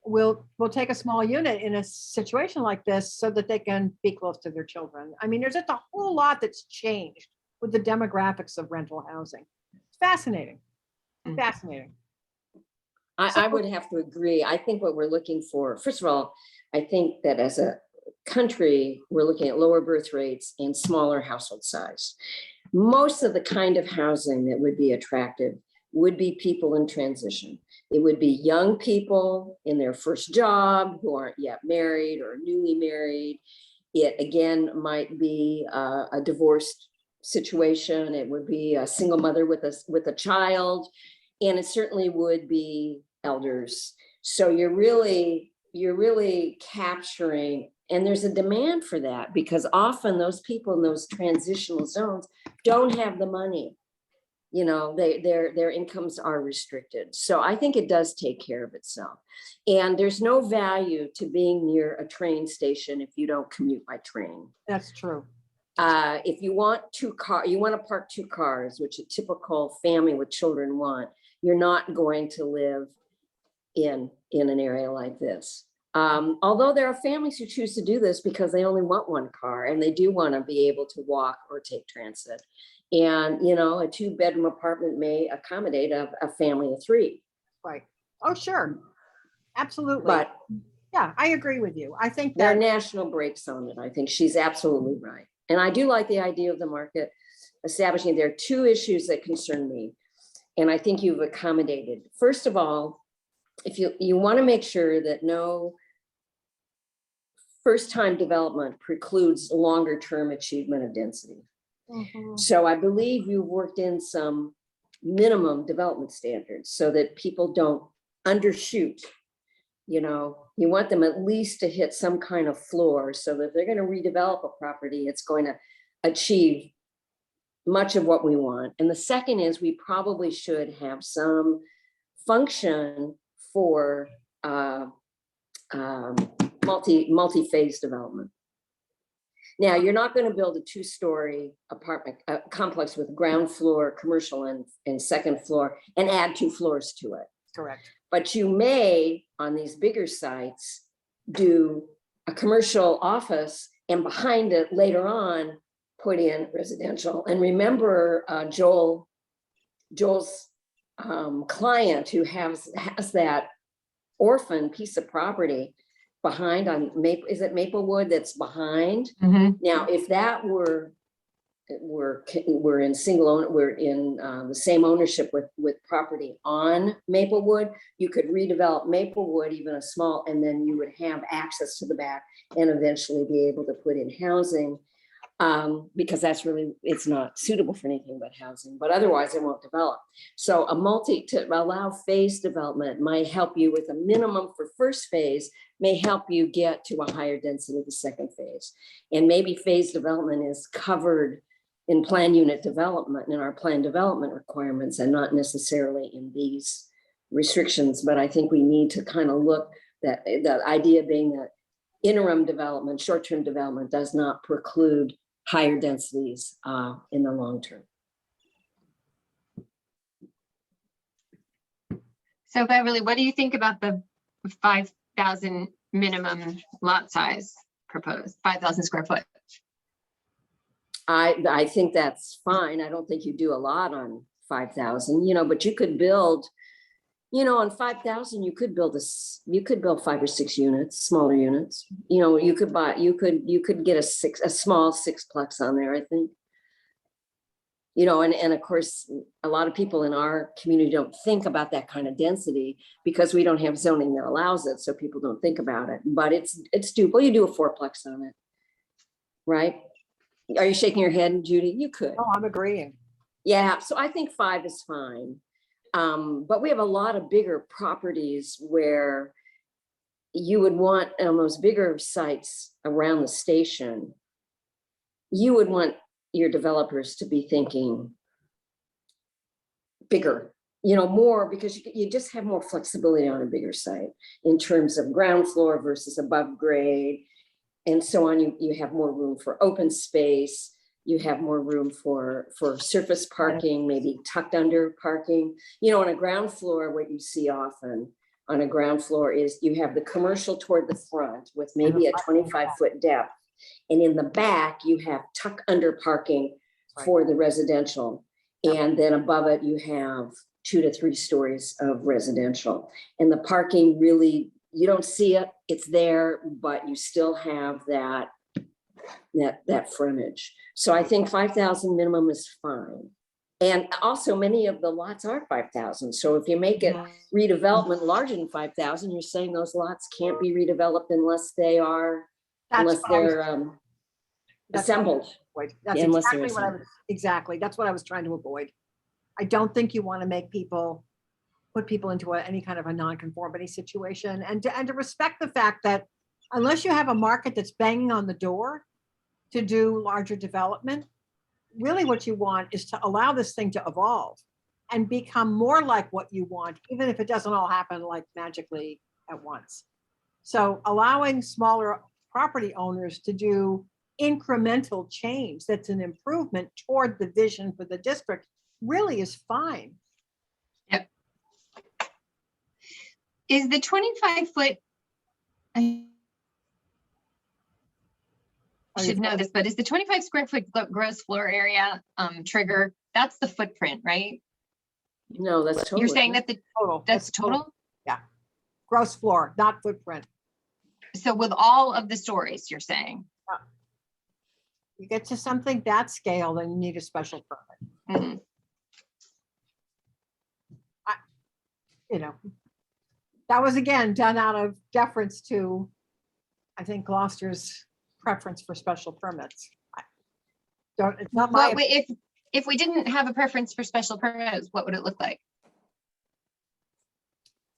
will take a small unit in a situation like this so that they can be close to their children. I mean, there's just a whole lot that's changed with the demographics of rental housing. It's fascinating. Fascinating. I would have to agree. I think what we're looking for, first of all, I think that as a country, we're looking at lower birth rates and smaller household size. Most of the kind of housing that would be attractive would be people in transition. It would be young people in their first job who aren't yet married or newly married. It again might be a divorced situation. It would be a single mother with a child, and it certainly would be elders. So you're really capturing, and there's a demand for that because often those people in those transitional zones don't have the money. You know, their incomes are restricted. So I think it does take care of itself. And there's no value to being near a train station if you don't commute by train. That's true. If you want you want to park 2 cars, which a typical family with children want, you're not going to live in an area like this. Although there are families who choose to do this because they only want 1 car and they do want to be able to walk or take transit. And, you know, a 2-bedroom apartment may accommodate a family of 3. Right. Oh, sure. Absolutely. But Yeah, I agree with you. I think there are that, national breaks on it. I think she's absolutely right. And I do like the idea of the market establishing. There are 2 issues that concern me. And I think you've accommodated. First of all, if you want to make sure that no first-time development precludes longer-term achievement of density. Mhm. So I believe you've worked in some minimum development standards so that people don't undershoot. You know, you want them at least to hit some kind of floor so that if they're going to redevelop a property, it's going to achieve much of what we want. And the second is we probably should have some function for multi-phase development. Now, you're not going to build a 2-story apartment complex with ground floor, commercial and second floor and add 2 floors to it. Correct. But you may, on these bigger sites, do a commercial office and behind it later on, put in residential. And remember Joel's client who has that orphan piece of property behind on is it Maplewood that's behind? Now, if that were in single owner, we're in the same ownership with property on Maplewood, you could redevelop Maplewood, even a small, and then you would have access to the back and eventually be able to put in housing. Because that's really, it's not suitable for anything but housing, but otherwise it won't develop. So to allow phase development might help you with a minimum for first phase, may help you get to a higher density of the second phase. And maybe phase development is covered in plan unit development, in our plan development requirements, and not necessarily in these restrictions. But I think we need to kind of look that the idea being that interim development, short-term development does not preclude higher densities in the long term. So Beverly, what do you think about the 5,000 minimum lot size proposed, 5,000 square foot? I think that's fine. I don't think you do a lot on 5,000, you know, but you could build, you know, on 5,000, you could build 5 or 6 units, smaller units. You know, you could get a small 6-plex on there, I think. You know, and of course, a lot of people in our community don't think about that kind of density because we don't have zoning that allows it. So people don't think about it, but it's doable. You do a 4-plex on it, right? Are you shaking your head, Judy? You could. Oh, I'm agreeing. Yeah, so I think 5 is fine. But we have a lot of bigger properties where you would want on those bigger sites around the station, you would want your developers to be thinking bigger, you know, more, because you just have more flexibility on a bigger site in terms of ground floor versus above grade and so on. You have more room for open space. You have more room for surface parking, maybe tucked under parking. You know, on a ground floor, what you see often on a ground floor is you have the commercial toward the front with maybe a 25-foot depth. And in the back, you have tuck under parking for the residential. And then above it, you have 2 to 3 stories of residential. And the parking really, you don't see it, it's there, but you still have that frontage. So I think 5,000 minimum is fine. And also many of the lots are 5,000. So if you make it redevelopment larger than 5,000, you're saying those lots can't be redeveloped unless they are, That's unless what I was- they're That's what I assembled. avoid. That's Unless they're exactly what I was, exactly, that's what I was trying to avoid. I don't think you want to make people, put people into any kind of a non-conformity situation, and to respect the fact that unless you have a market that's banging on the door to do larger development, really what you want is to allow this thing to evolve and become more like what you want, even if it doesn't all happen like magically at once. So allowing smaller property owners to do incremental change that's an improvement toward the vision for the district really is fine. Is the 25-foot, I should know this, but is the 25 square foot gross floor area trigger, that's the footprint, right? No, that's total. You're saying isn't that Total. that's total? Gross floor, not footprint. So with all of the stories, you're saying? You get to something that scale, then you need a special permit. Mhm. You know, that was again done out of deference to, I think, Gloucester's preference for special permits. Don't, it's not my, If we didn't have a preference for special permits, what would it look like?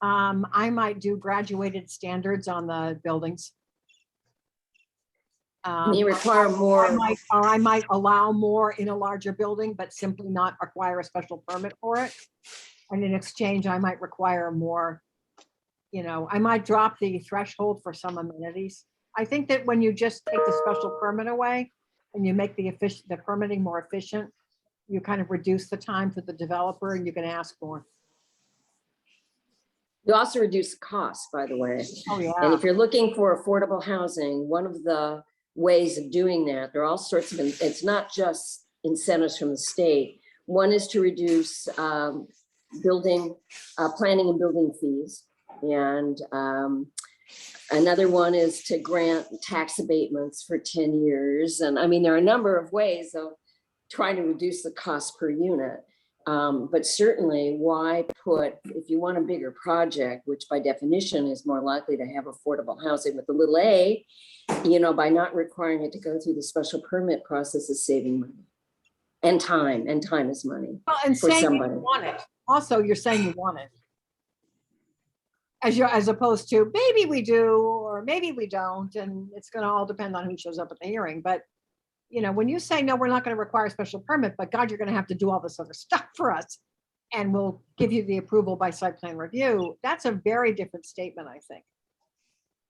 I might do graduated standards on the buildings. You require more. I might allow more in a larger building, but simply not require a special permit for it. And in exchange, I might require more, you know, I might drop the threshold for some amenities. I think that when you just take the special permit away and you make the permitting more efficient, you kind of reduce the time for the developer and you can ask more. You also reduce costs, by the way. Oh, And yeah. if you're looking for affordable housing, one of the ways of doing that, there are all sorts of, it's not just incentives from the state. One is to reduce planning and building fees. And another one is to grant tax abatements for 10 years. And I mean, there are a number of ways of trying to reduce the cost per unit. But certainly why put, if you want a bigger project, which by definition is more likely to have affordable housing with a little a, you know, by not requiring it to go through the special permit process is saving money and time is money. Well, and for saying you somebody. want it. Also, you're saying you want it. As opposed to maybe we do, or maybe we don't, and it's gonna all depend on who shows up at the hearing, but you know, when you say, no, we're not gonna require a special permit, but God, you're gonna have to do all this other stuff for us, and we'll give you the approval by site plan review, that's a very different statement, I think.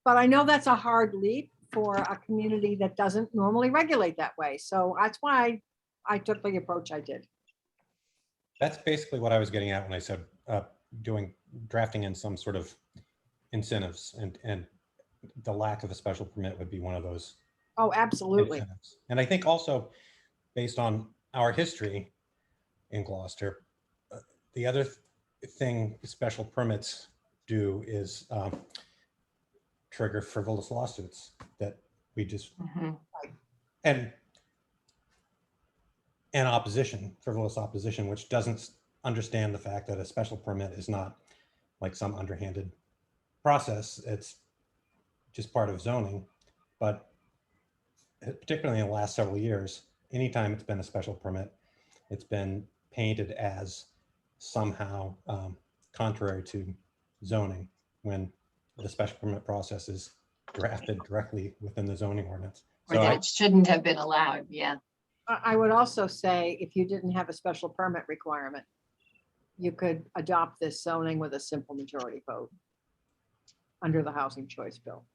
But I know that's a hard leap for a community that doesn't normally regulate that way, so that's why I took the approach I did. That's basically what I was getting at when I said drafting in some sort of incentives, and the lack of a special permit would be one of those Oh, absolutely. incentives. And I think also based on our history in Gloucester, the other thing special permits do is trigger frivolous lawsuits that we just, and frivolous opposition, which doesn't understand the fact that a special permit is not like some underhanded process. It's just part of zoning. But particularly in the last several years, anytime it's been a special permit, it's been painted as somehow contrary to zoning, when the special permit process is drafted directly within the zoning ordinance. Or that it shouldn't have been allowed, yeah. I would also say if you didn't have a special permit requirement, you could adopt this zoning with a simple majority vote under the housing choice bill.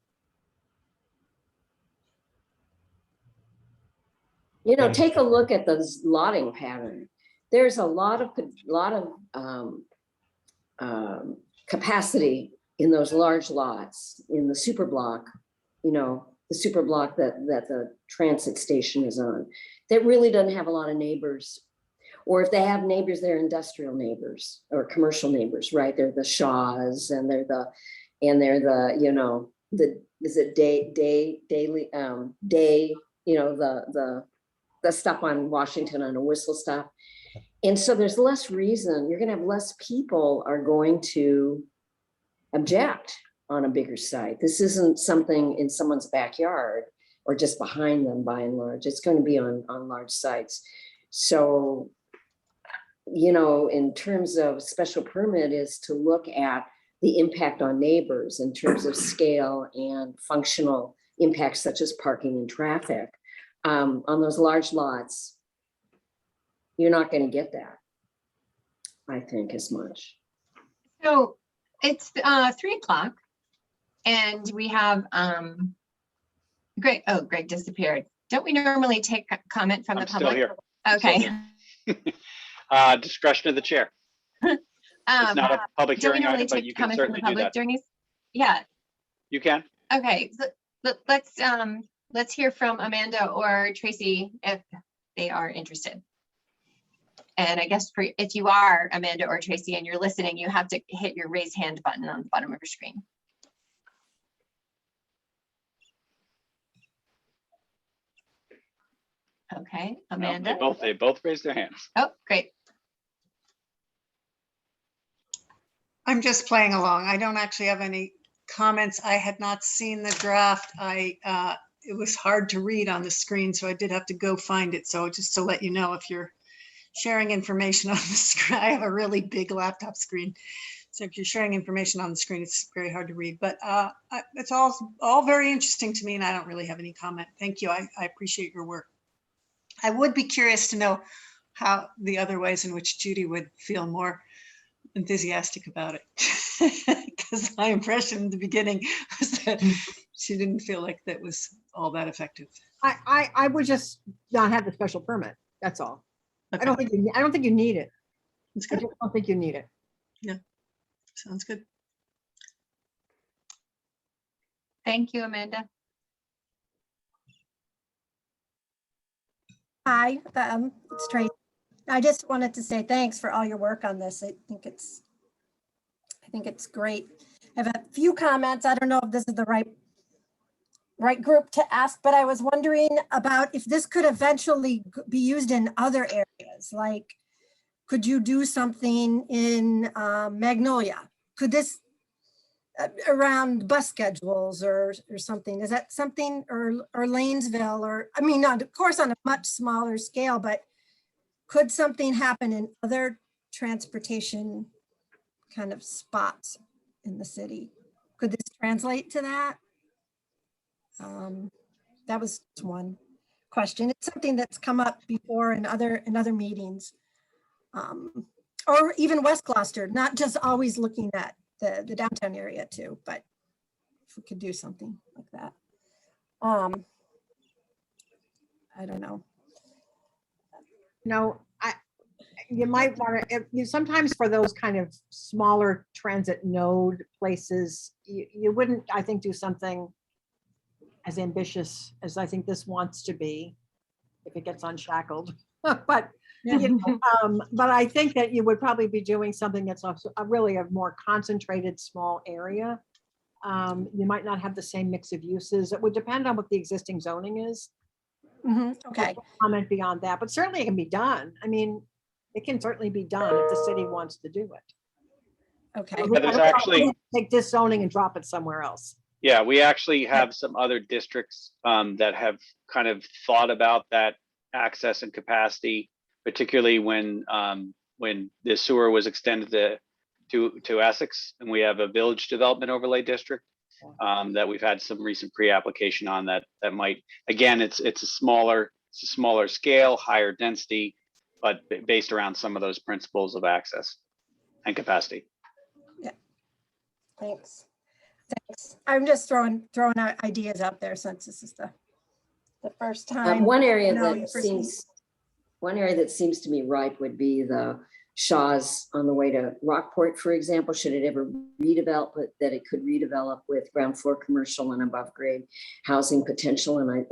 You know, take a look at the lotting pattern. There's a lot of capacity in those large lots in the super block, you know, the super block that the transit station is on, that really doesn't have a lot of neighbors. Or if they have neighbors, they're industrial neighbors or commercial neighbors, right? They're the Shaws and they're the, you know, is it day, you know, the stuff on Washington on a Whistle stop. And so there's less reason, you're gonna have less people are going to object on a bigger site. This isn't something in someone's backyard. or just behind them by and large. It's going to be on large sites. So, you know, in terms of special permit is to look at the impact on neighbors in terms of scale and functional impacts such as parking and traffic. On those large lots, you're not going to get that, I think, as much. So it's 3:00 and we have Greg. Oh, Greg disappeared. Don't we normally take comment from the I'm still public? here. I'm still Okay. here. Discretion of the chair. It's not a public Don't we hearing normally item, but you take can comment from the certainly do public that. during these? Yeah. You can. Okay. So let's hear from Amanda or Tracy if they are interested. And I guess if you are Amanda or Tracy and you're listening, you have to hit your raise hand button on the bottom of your screen. Okay, No, Amanda. they both raised their hands. Oh, great. I'm just playing along. I don't actually have any comments. I had not seen the draft. It was hard to read on the screen, so I did have to go find it. So just to let you know, if you're sharing information on the screen, I have a really big laptop screen. So if you're sharing information on the screen, it's very hard to read, but it's all very interesting to me and I don't really have any comment. Thank you. I appreciate your work. I would be curious to know how the other ways in which Judy would feel more enthusiastic about it. Because my impression in the beginning was that she didn't feel like that was all that effective. I would just not have the special permit. That's all. I don't think you need it. That's I good. just don't think you need it. Sounds good. Thank you, Amanda. Hi, it's Tracy. I just wanted to say thanks for all your work on this. I think it's great. I have a few comments. I don't know if this is the right group to ask, but I was wondering about if this could eventually be used in other areas. Like, could you do something in Magnolia? Could this around bus schedules or something? Is that something, or Lanesville, or, I mean, not, of course, on a much smaller scale, but could something happen in other transportation kind of spots in the city? Could this translate to that? That was one question. It's something that's come up before in other meetings. Or even West Gloucester, not just always looking at the downtown area too, but if we could do something like that. I don't know. No, you might want to, sometimes for those kind of smaller transit node places, you wouldn't, I think, do something as ambitious as I think this wants to be, if it gets unshackled. But but I think that you would probably be doing something that's also really a more concentrated small area. You might not have the same mix of uses. It would depend on what the existing zoning is. Okay. I can't comment beyond that, but certainly it can be done. I mean, it can certainly be done if the city wants to do it. Okay. Yeah, there's actually- Take this zoning and drop it somewhere else. Yeah, we actually have some other districts that have kind of thought about that access and capacity, particularly when the sewer was extended to Essex, and we have a village development overlay district that we've had some recent pre-application on that might, again, it's a smaller scale, higher density, but based around some of those principles of access and capacity. Thanks. I'm just throwing out ideas out there since this is the first time. One area No, that you first need- seems to me ripe would be the Shaw's on the way to Rockport, for example. Should it ever redevelop, that it could redevelop with ground floor commercial and above grade housing potential. And I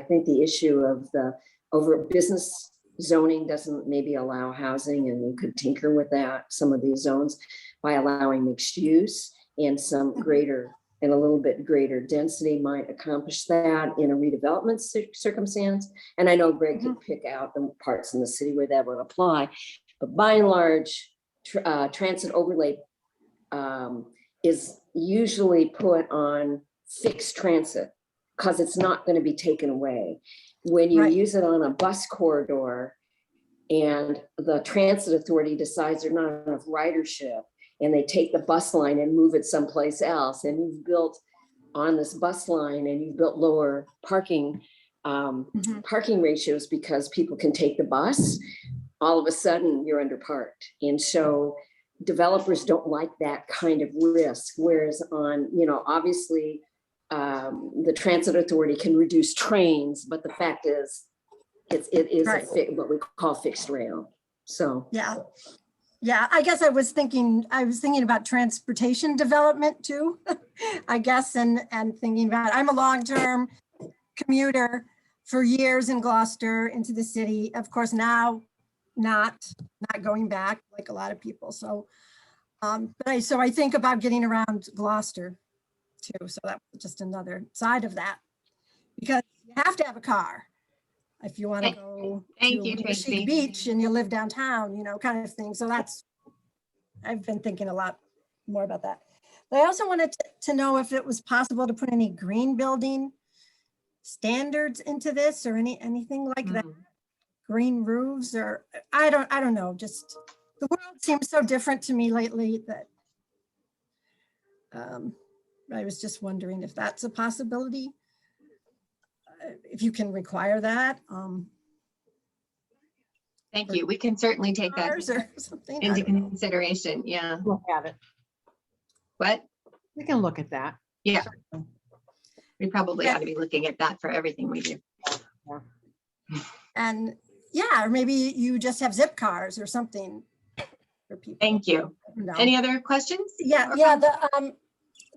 think the issue of the over business zoning doesn't maybe allow housing, and you could tinker with that, some of these zones, by allowing mixed use and some greater and a little bit greater density might accomplish that in a redevelopment circumstance. And I know Greg could pick out the parts in the city where that would apply, but by and large, transit overlay is usually put on fixed transit because it's not going to be taken away. When you Right. use it on a bus corridor and the transit authority decides there's not enough ridership and they take the bus line and move it someplace else, and you've built on this bus line and you've built lower parking parking ratios because people can take the bus, all of a sudden you're underparked. And so developers don't like that kind of risk. Whereas on, obviously the transit authority can reduce trains, but the fact is it is Right. what we call fixed rail. So Yeah. Yeah, I guess I was thinking about transportation development too, I guess, and thinking about, I'm a long-term commuter for years in Gloucester into the city. Of course, now not going back like a lot of people. So, so I think about getting around Gloucester too. So that's just another side of that, because you have to have a car if you want to go Thank to you, Winter Chic Tracy. Beach and you live downtown, kind of thing. So I've been thinking a lot more about that. But I also wanted to know if it was possible to put any green building standards into this, or anything like that. Green roofs, or I don't know, just the world seems so different to me lately that I was just wondering if that's a possibility. If you can require that. Thank you. We can certainly take that Cars or something. I into don't know. consideration. Yeah. Look at it. What? We can look at that. Yeah. We probably Yeah. ought to be looking at that for everything we do. And yeah, or maybe you just have zip cars or something for people. Thank you. No. Any other questions? Yeah,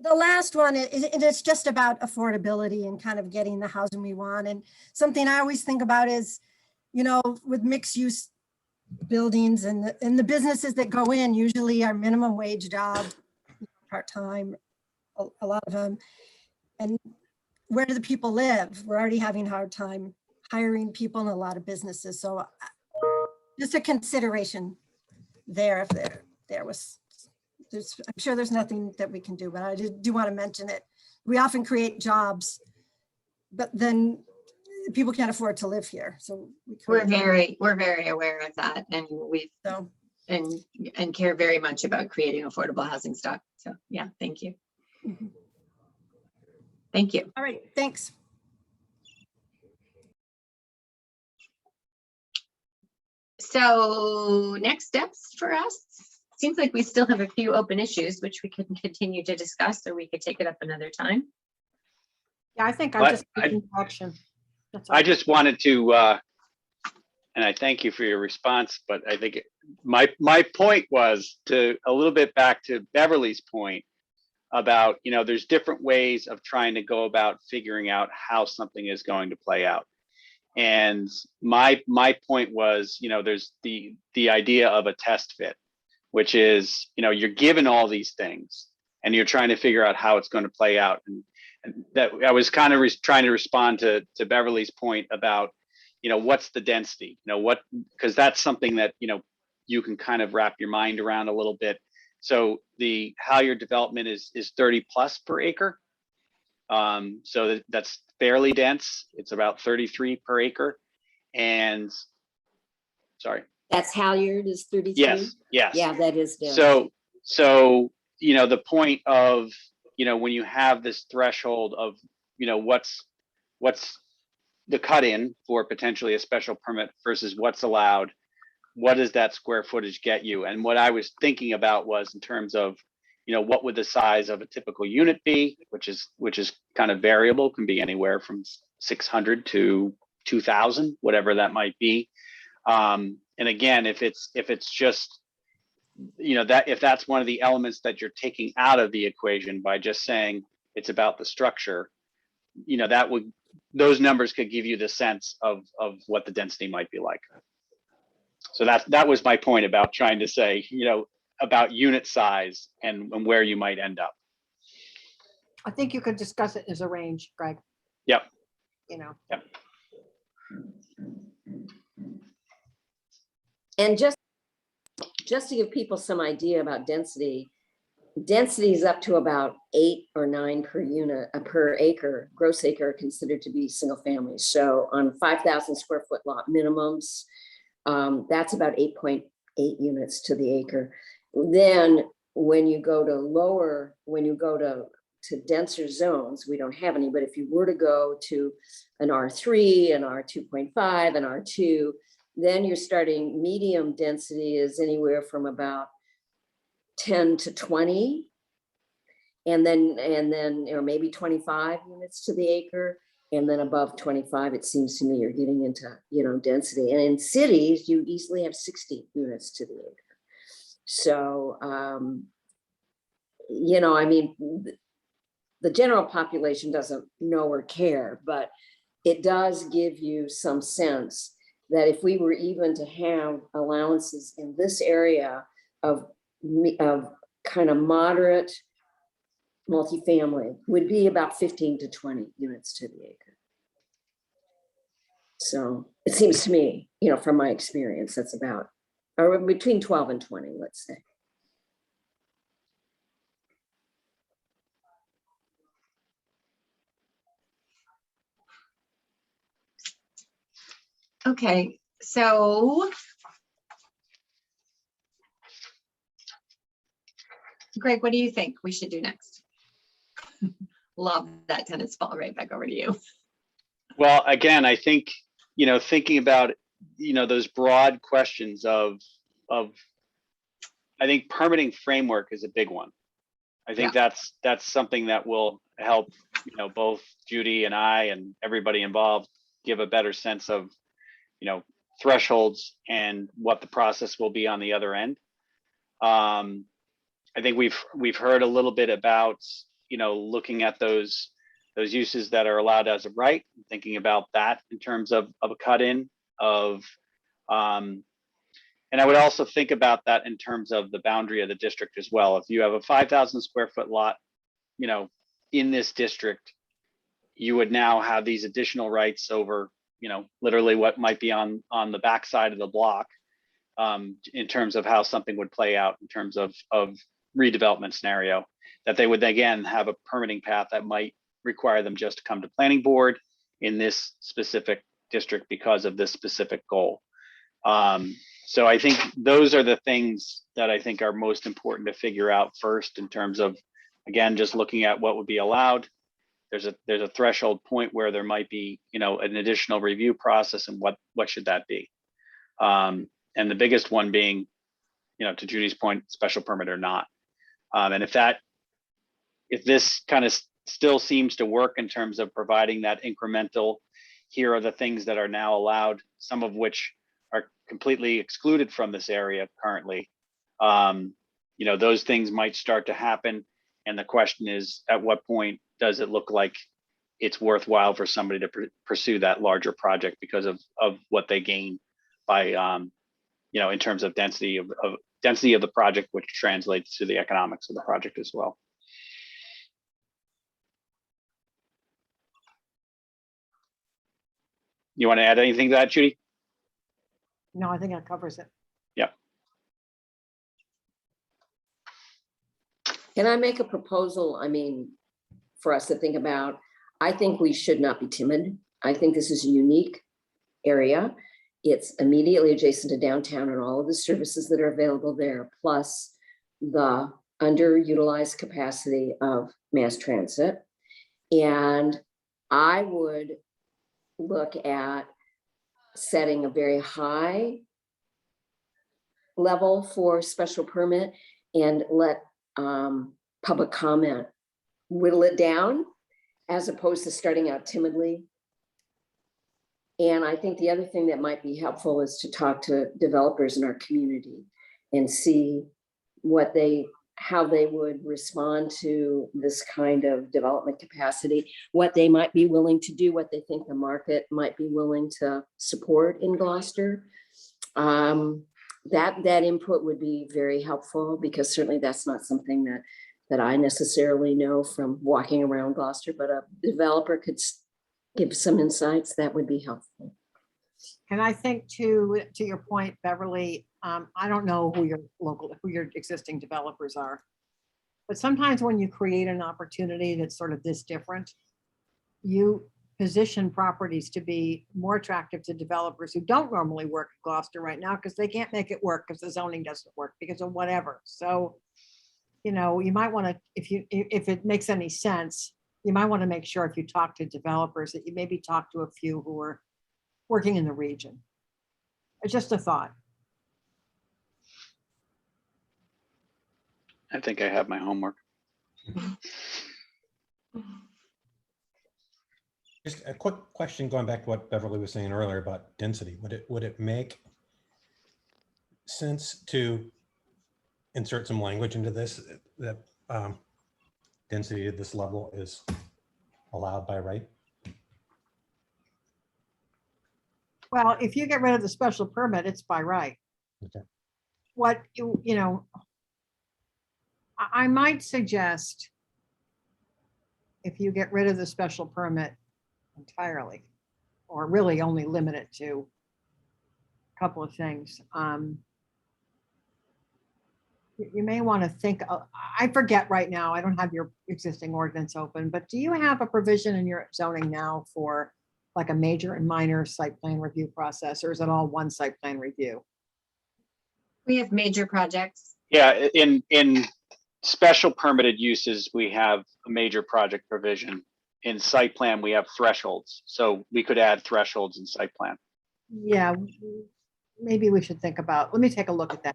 the last one it's just about affordability and kind of getting the housing we want. And something I always think about is, with mixed use buildings and the businesses that go in usually are minimum wage jobs, part-time, a lot of them. And where do the people live? We're already having a hard time hiring people in a lot of businesses. So just a consideration there, if there was, I'm sure there's nothing that we can do, but I do want to mention it. We often create jobs, but then people can't afford to live here. So We're very aware of that, and so and care very much about creating affordable housing stock. So yeah, thank you. Mhm. Thank you. All right, thanks. So next steps for us, seems like we still have a few open issues, which we can continue to discuss, or we could take it up another time. Yeah, I think I'm But just taking action. That's all. I just wanted to, and I thank you for your response, but I think my point was to a little bit back to Beverly's point about, there's different ways of trying to go about figuring out how something is going to play out. And my point was, there's the idea of a test fit, which is, you're given all these things and you're trying to figure out how it's going to play out. And that I was kind of trying to respond to Beverly's point about, what's the density, because that's something that, you can kind of wrap your mind around a little bit. So how your development is 30 plus per acre. So that's fairly dense. It's about 33 per acre. And sorry. that's Halyard is 33. Yes. Yeah, that is dense. So, the point of, when you have this threshold of, what's the cut in for potentially a special permit versus what's allowed, what does that square footage get you? And what I was thinking about was in terms of, what would the size of a typical unit be, which is kind of variable, can be anywhere from 600 to 2,000, whatever that might be. And again, if it's just, if that's one of the elements that you're taking out of the equation by just saying it's about the structure, those numbers could give you the sense of what the density might be like. So that was my point about trying to say, about unit size and where you might end up. I think you could discuss it as a range, Greg. Yep. Yep. And just to give people some idea about density, density is up to about 8 or 9 per unit, per acre, gross acre are considered to be single family. So on 5,000 square foot lot minimums, that's about 8.8 units to the acre. Then when you go to lower, when you go to denser zones, we don't have any, but if you were to go to an R3, an R2.5, an R2, then you're starting medium density is anywhere from about 10 to 20. And then, or maybe 25 units to the acre. And then above 25, it seems to me you're getting into, density. And in cities, you easily have 60 units to the acre. So, I mean, the general population doesn't know or care, but it does give you some sense that if we were even to have allowances in this area of kind of moderate multifamily, would be about 15 to 20 units to the acre. So it seems to me, from my experience, that's about, or between 12 and 20, let's say. Okay, so Greg, what do you think we should do next? Love that tennis ball. Right back over to you. Well, again, I think, thinking about, those broad questions of, I think permitting framework is a big one. I think that's something that will help, both Judy and I and everybody involved give a better sense of, thresholds and what the process will be on the other end. I think we've heard a little bit about, looking at those uses that are allowed as of right, thinking about that in terms of a cut-in of, and I would also think about that in terms of the boundary of the district as well. If you have a 5,000 square foot lot, in this district, you would now have these additional rights over, literally what might be on the backside of the block, in terms of how something would play out in terms of redevelopment scenario, that they would again have a permitting path that might require them just to come to planning board in this specific district because of this specific goal. So I think those are the things that I think are most important to figure out first in terms of, again, just looking at what would be allowed. There's a threshold point where there might be, an additional review process, and what should that be? And the biggest one being, to Judy's point, special permit or not. And if this kind of still seems to work in terms of providing that incremental, here are the things that are now allowed, some of which are completely excluded from this area currently. Those things might start to happen. And the question is, at what point does it look like it's worthwhile for somebody to pursue that larger project because of what they gain by, in terms of density of the project, which translates to the economics of the project as well. You want to add anything to that, Judy? No, I think that covers it. Yeah. Can I make a proposal? I mean, for us to think about, I think we should not be timid. I think this is a unique area. It's immediately adjacent to downtown and all of the services that are available there, plus the underutilized capacity of mass transit. And I would look at setting a very high level for special permit and let public comment whittle it down as opposed to starting out timidly. And I think the other thing that might be helpful is to talk to developers in our community and see how they would respond to this kind of development capacity, what they might be willing to do, what they think the market might be willing to support in Gloucester. That input would be very helpful, because certainly that's not something that I necessarily know from walking around Gloucester, but a developer could give some insights that would be helpful. And I think to your point, Beverly, I don't know who your existing developers are. But sometimes when you create an opportunity that's sort of this different, you position properties to be more attractive to developers who don't normally work in Gloucester right now because they can't make it work because the zoning doesn't work because of whatever. So, you know, you might want to, if it makes any sense, you might want to make sure if you talk to developers that you maybe talk to a few who are working in the region. It's just a thought. I think I have my homework. Just a quick question going back to what Beverly was saying earlier about density. Would it make sense to insert some language into this that density at this level is allowed by right? Well, if you get rid of the special permit, it's by right. Okay. What, you know, I might suggest if you get rid of the special permit entirely, or really only limit it to a couple of things. You may want to think, I forget right now, I don't have your existing ordinance open, but do you have a provision in your zoning now for like a major and minor site plan review process, or is it all one site plan review? We have major projects. Yeah, in special permitted uses, we have a major project provision. In site plan, we have thresholds. So we could add thresholds in site plan. Yeah, maybe we should think about, let me take a look at that.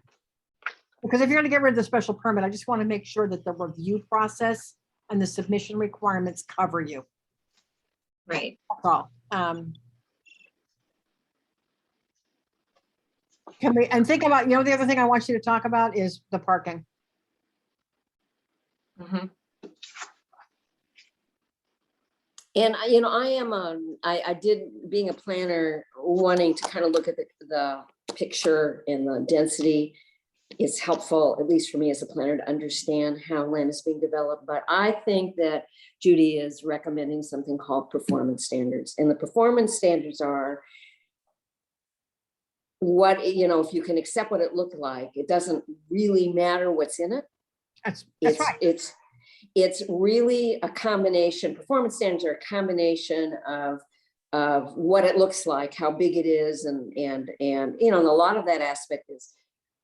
Because if you're gonna get rid of the special permit, I just want to make sure that the review process and the submission requirements cover you. Right. That's all. Can we, and think about, you know, the other thing I want you to talk about is the parking. Mhm. And you know, I did, being a planner, wanting to kind of look at the picture and the density is helpful, at least for me as a planner, to understand how land is being developed. But I think that Judy is recommending something called performance standards. And the performance standards are what, you know, if you can accept what it looked like, it doesn't really matter what's in it. That's It's, right. it's really a combination, performance standards are a combination of what it looks like, how big it is, and you know, and a lot of that aspect is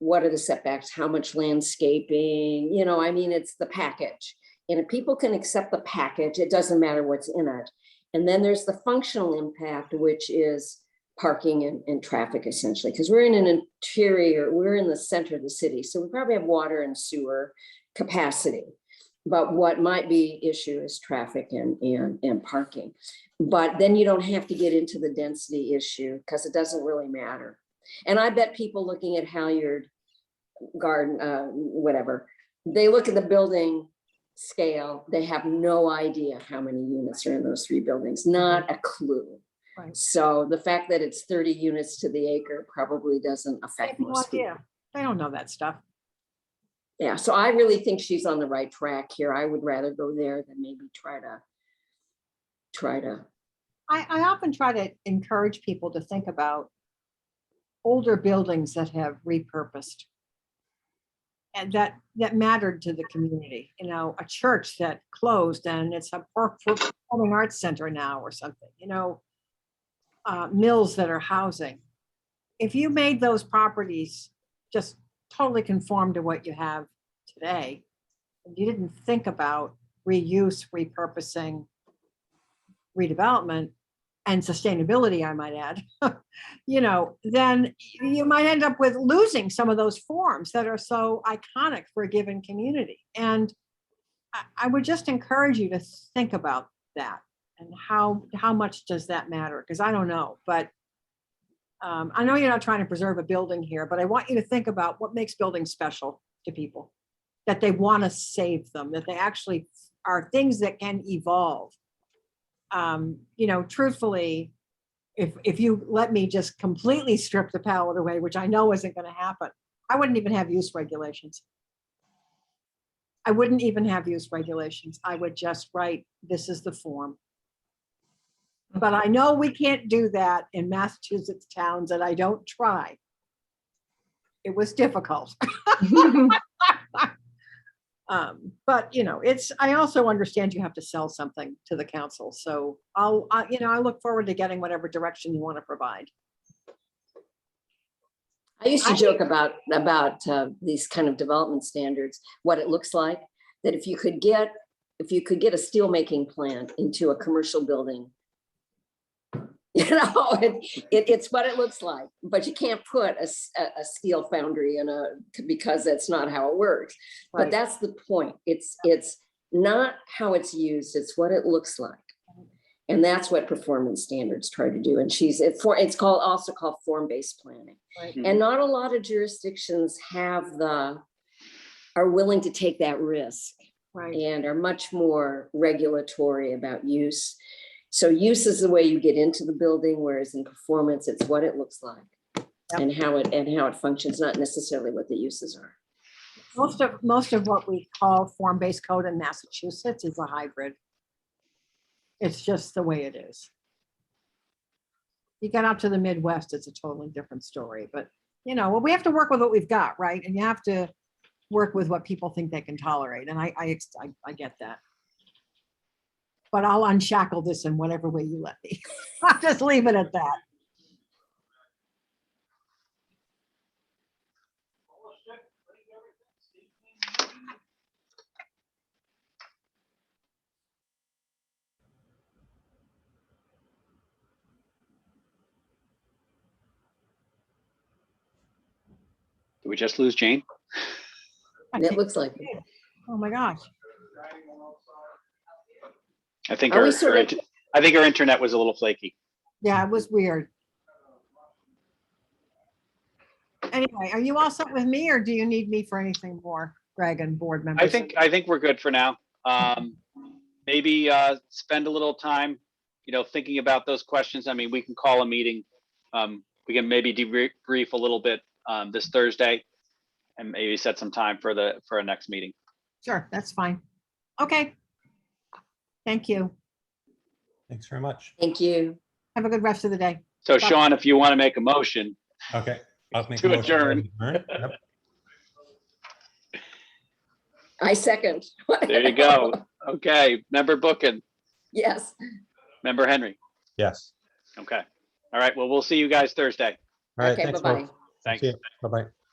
what are the setbacks, how much landscaping, you know, I mean, it's the package. And if people can accept the package, it doesn't matter what's in it. And then there's the functional impact, which is parking and traffic, essentially, because we're in an interior, we're in the center of the city. So we probably have water and sewer capacity. But what might be issue is traffic and parking. But then you don't have to get into the density issue because it doesn't really matter. And I bet people looking at Halyard Garden, whatever, they look at the building scale, they have no idea how many units are in those 3 buildings, not a clue. Right. So the fact that it's 30 units to the acre probably doesn't I affect have no most people. idea. They don't know that stuff. Yeah, so I really think she's on the right track here. I would rather go there than maybe try to. I often try to encourage people to think about older buildings that have repurposed and that mattered to the community. You know, a church that closed and it's a performing arts center now or something, you know, mills that are housing. If you made those properties just totally conform to what you have today, and you didn't think about reuse, repurposing, redevelopment, and sustainability, I might add, you know, then you might end up with losing some of those forms that are so iconic for a given community. And I would just encourage you to think about that and how much does that matter? Because I don't know, but I know you're not trying to preserve a building here, but I want you to think about what makes buildings special to people, that they want to save them, that they actually are things that can evolve. You know, truthfully, if you let me just completely strip the palette away, which I know isn't going to happen, I wouldn't even have use regulations. I wouldn't even have use regulations. I would just write, this is the form. But I know we can't do that in Massachusetts towns, and I don't try. It was difficult. But, I also understand you have to sell something to the council. So I look forward to getting whatever direction you want to provide. I used to joke about these kind of development standards, what it looks like, that if you could get a steel making plant into a commercial building, it's what it looks like, but you can't put a steel foundry because that's not how it works. But Right. that's the point. It's not how it's used, it's what it looks like. And that's what performance standards try to do. And it's also called form-based planning. Right. And not a lot of jurisdictions are willing to take that risk Right. and are much more regulatory about use. So use is the way you get into the building, whereas in performance, it's what it looks like and how it functions, not necessarily what the uses are. Most of what we call form-based code in Massachusetts is a hybrid. It's just the way it is. You get out to the Midwest, it's a totally different story, but we have to work with what we've got, right? And you have to work with what people think they can tolerate. And I get that. But I'll unshackle this in whatever way you let me. I'll just leave it at that. Did we just lose Jane? It looks like it. Oh my gosh. I think Are we her, sort of- I think her internet was a little flaky. Yeah, it was weird. Anyway, are you all set with me or do you need me for anything more, Greg and board members? I think we're good for now. Maybe spend a little time, thinking about those questions. I mean, we can call a meeting. We can maybe debrief a little bit this Thursday and maybe set some time for our next meeting. Sure, that's fine. Okay. Thank you. Thanks very much. Thank you. Have a good rest of the day. So Sean, if you want to make a motion, Okay. I'll make To a motion adjourn. adjourn. Yep. I second. there you go. Okay, member Bookin, Yes. member Henry. Yes. Okay. All right. Well, we'll see you guys Thursday. All right. Okay, Thanks, bye-bye. folks. Thanks. See you. Bye-bye.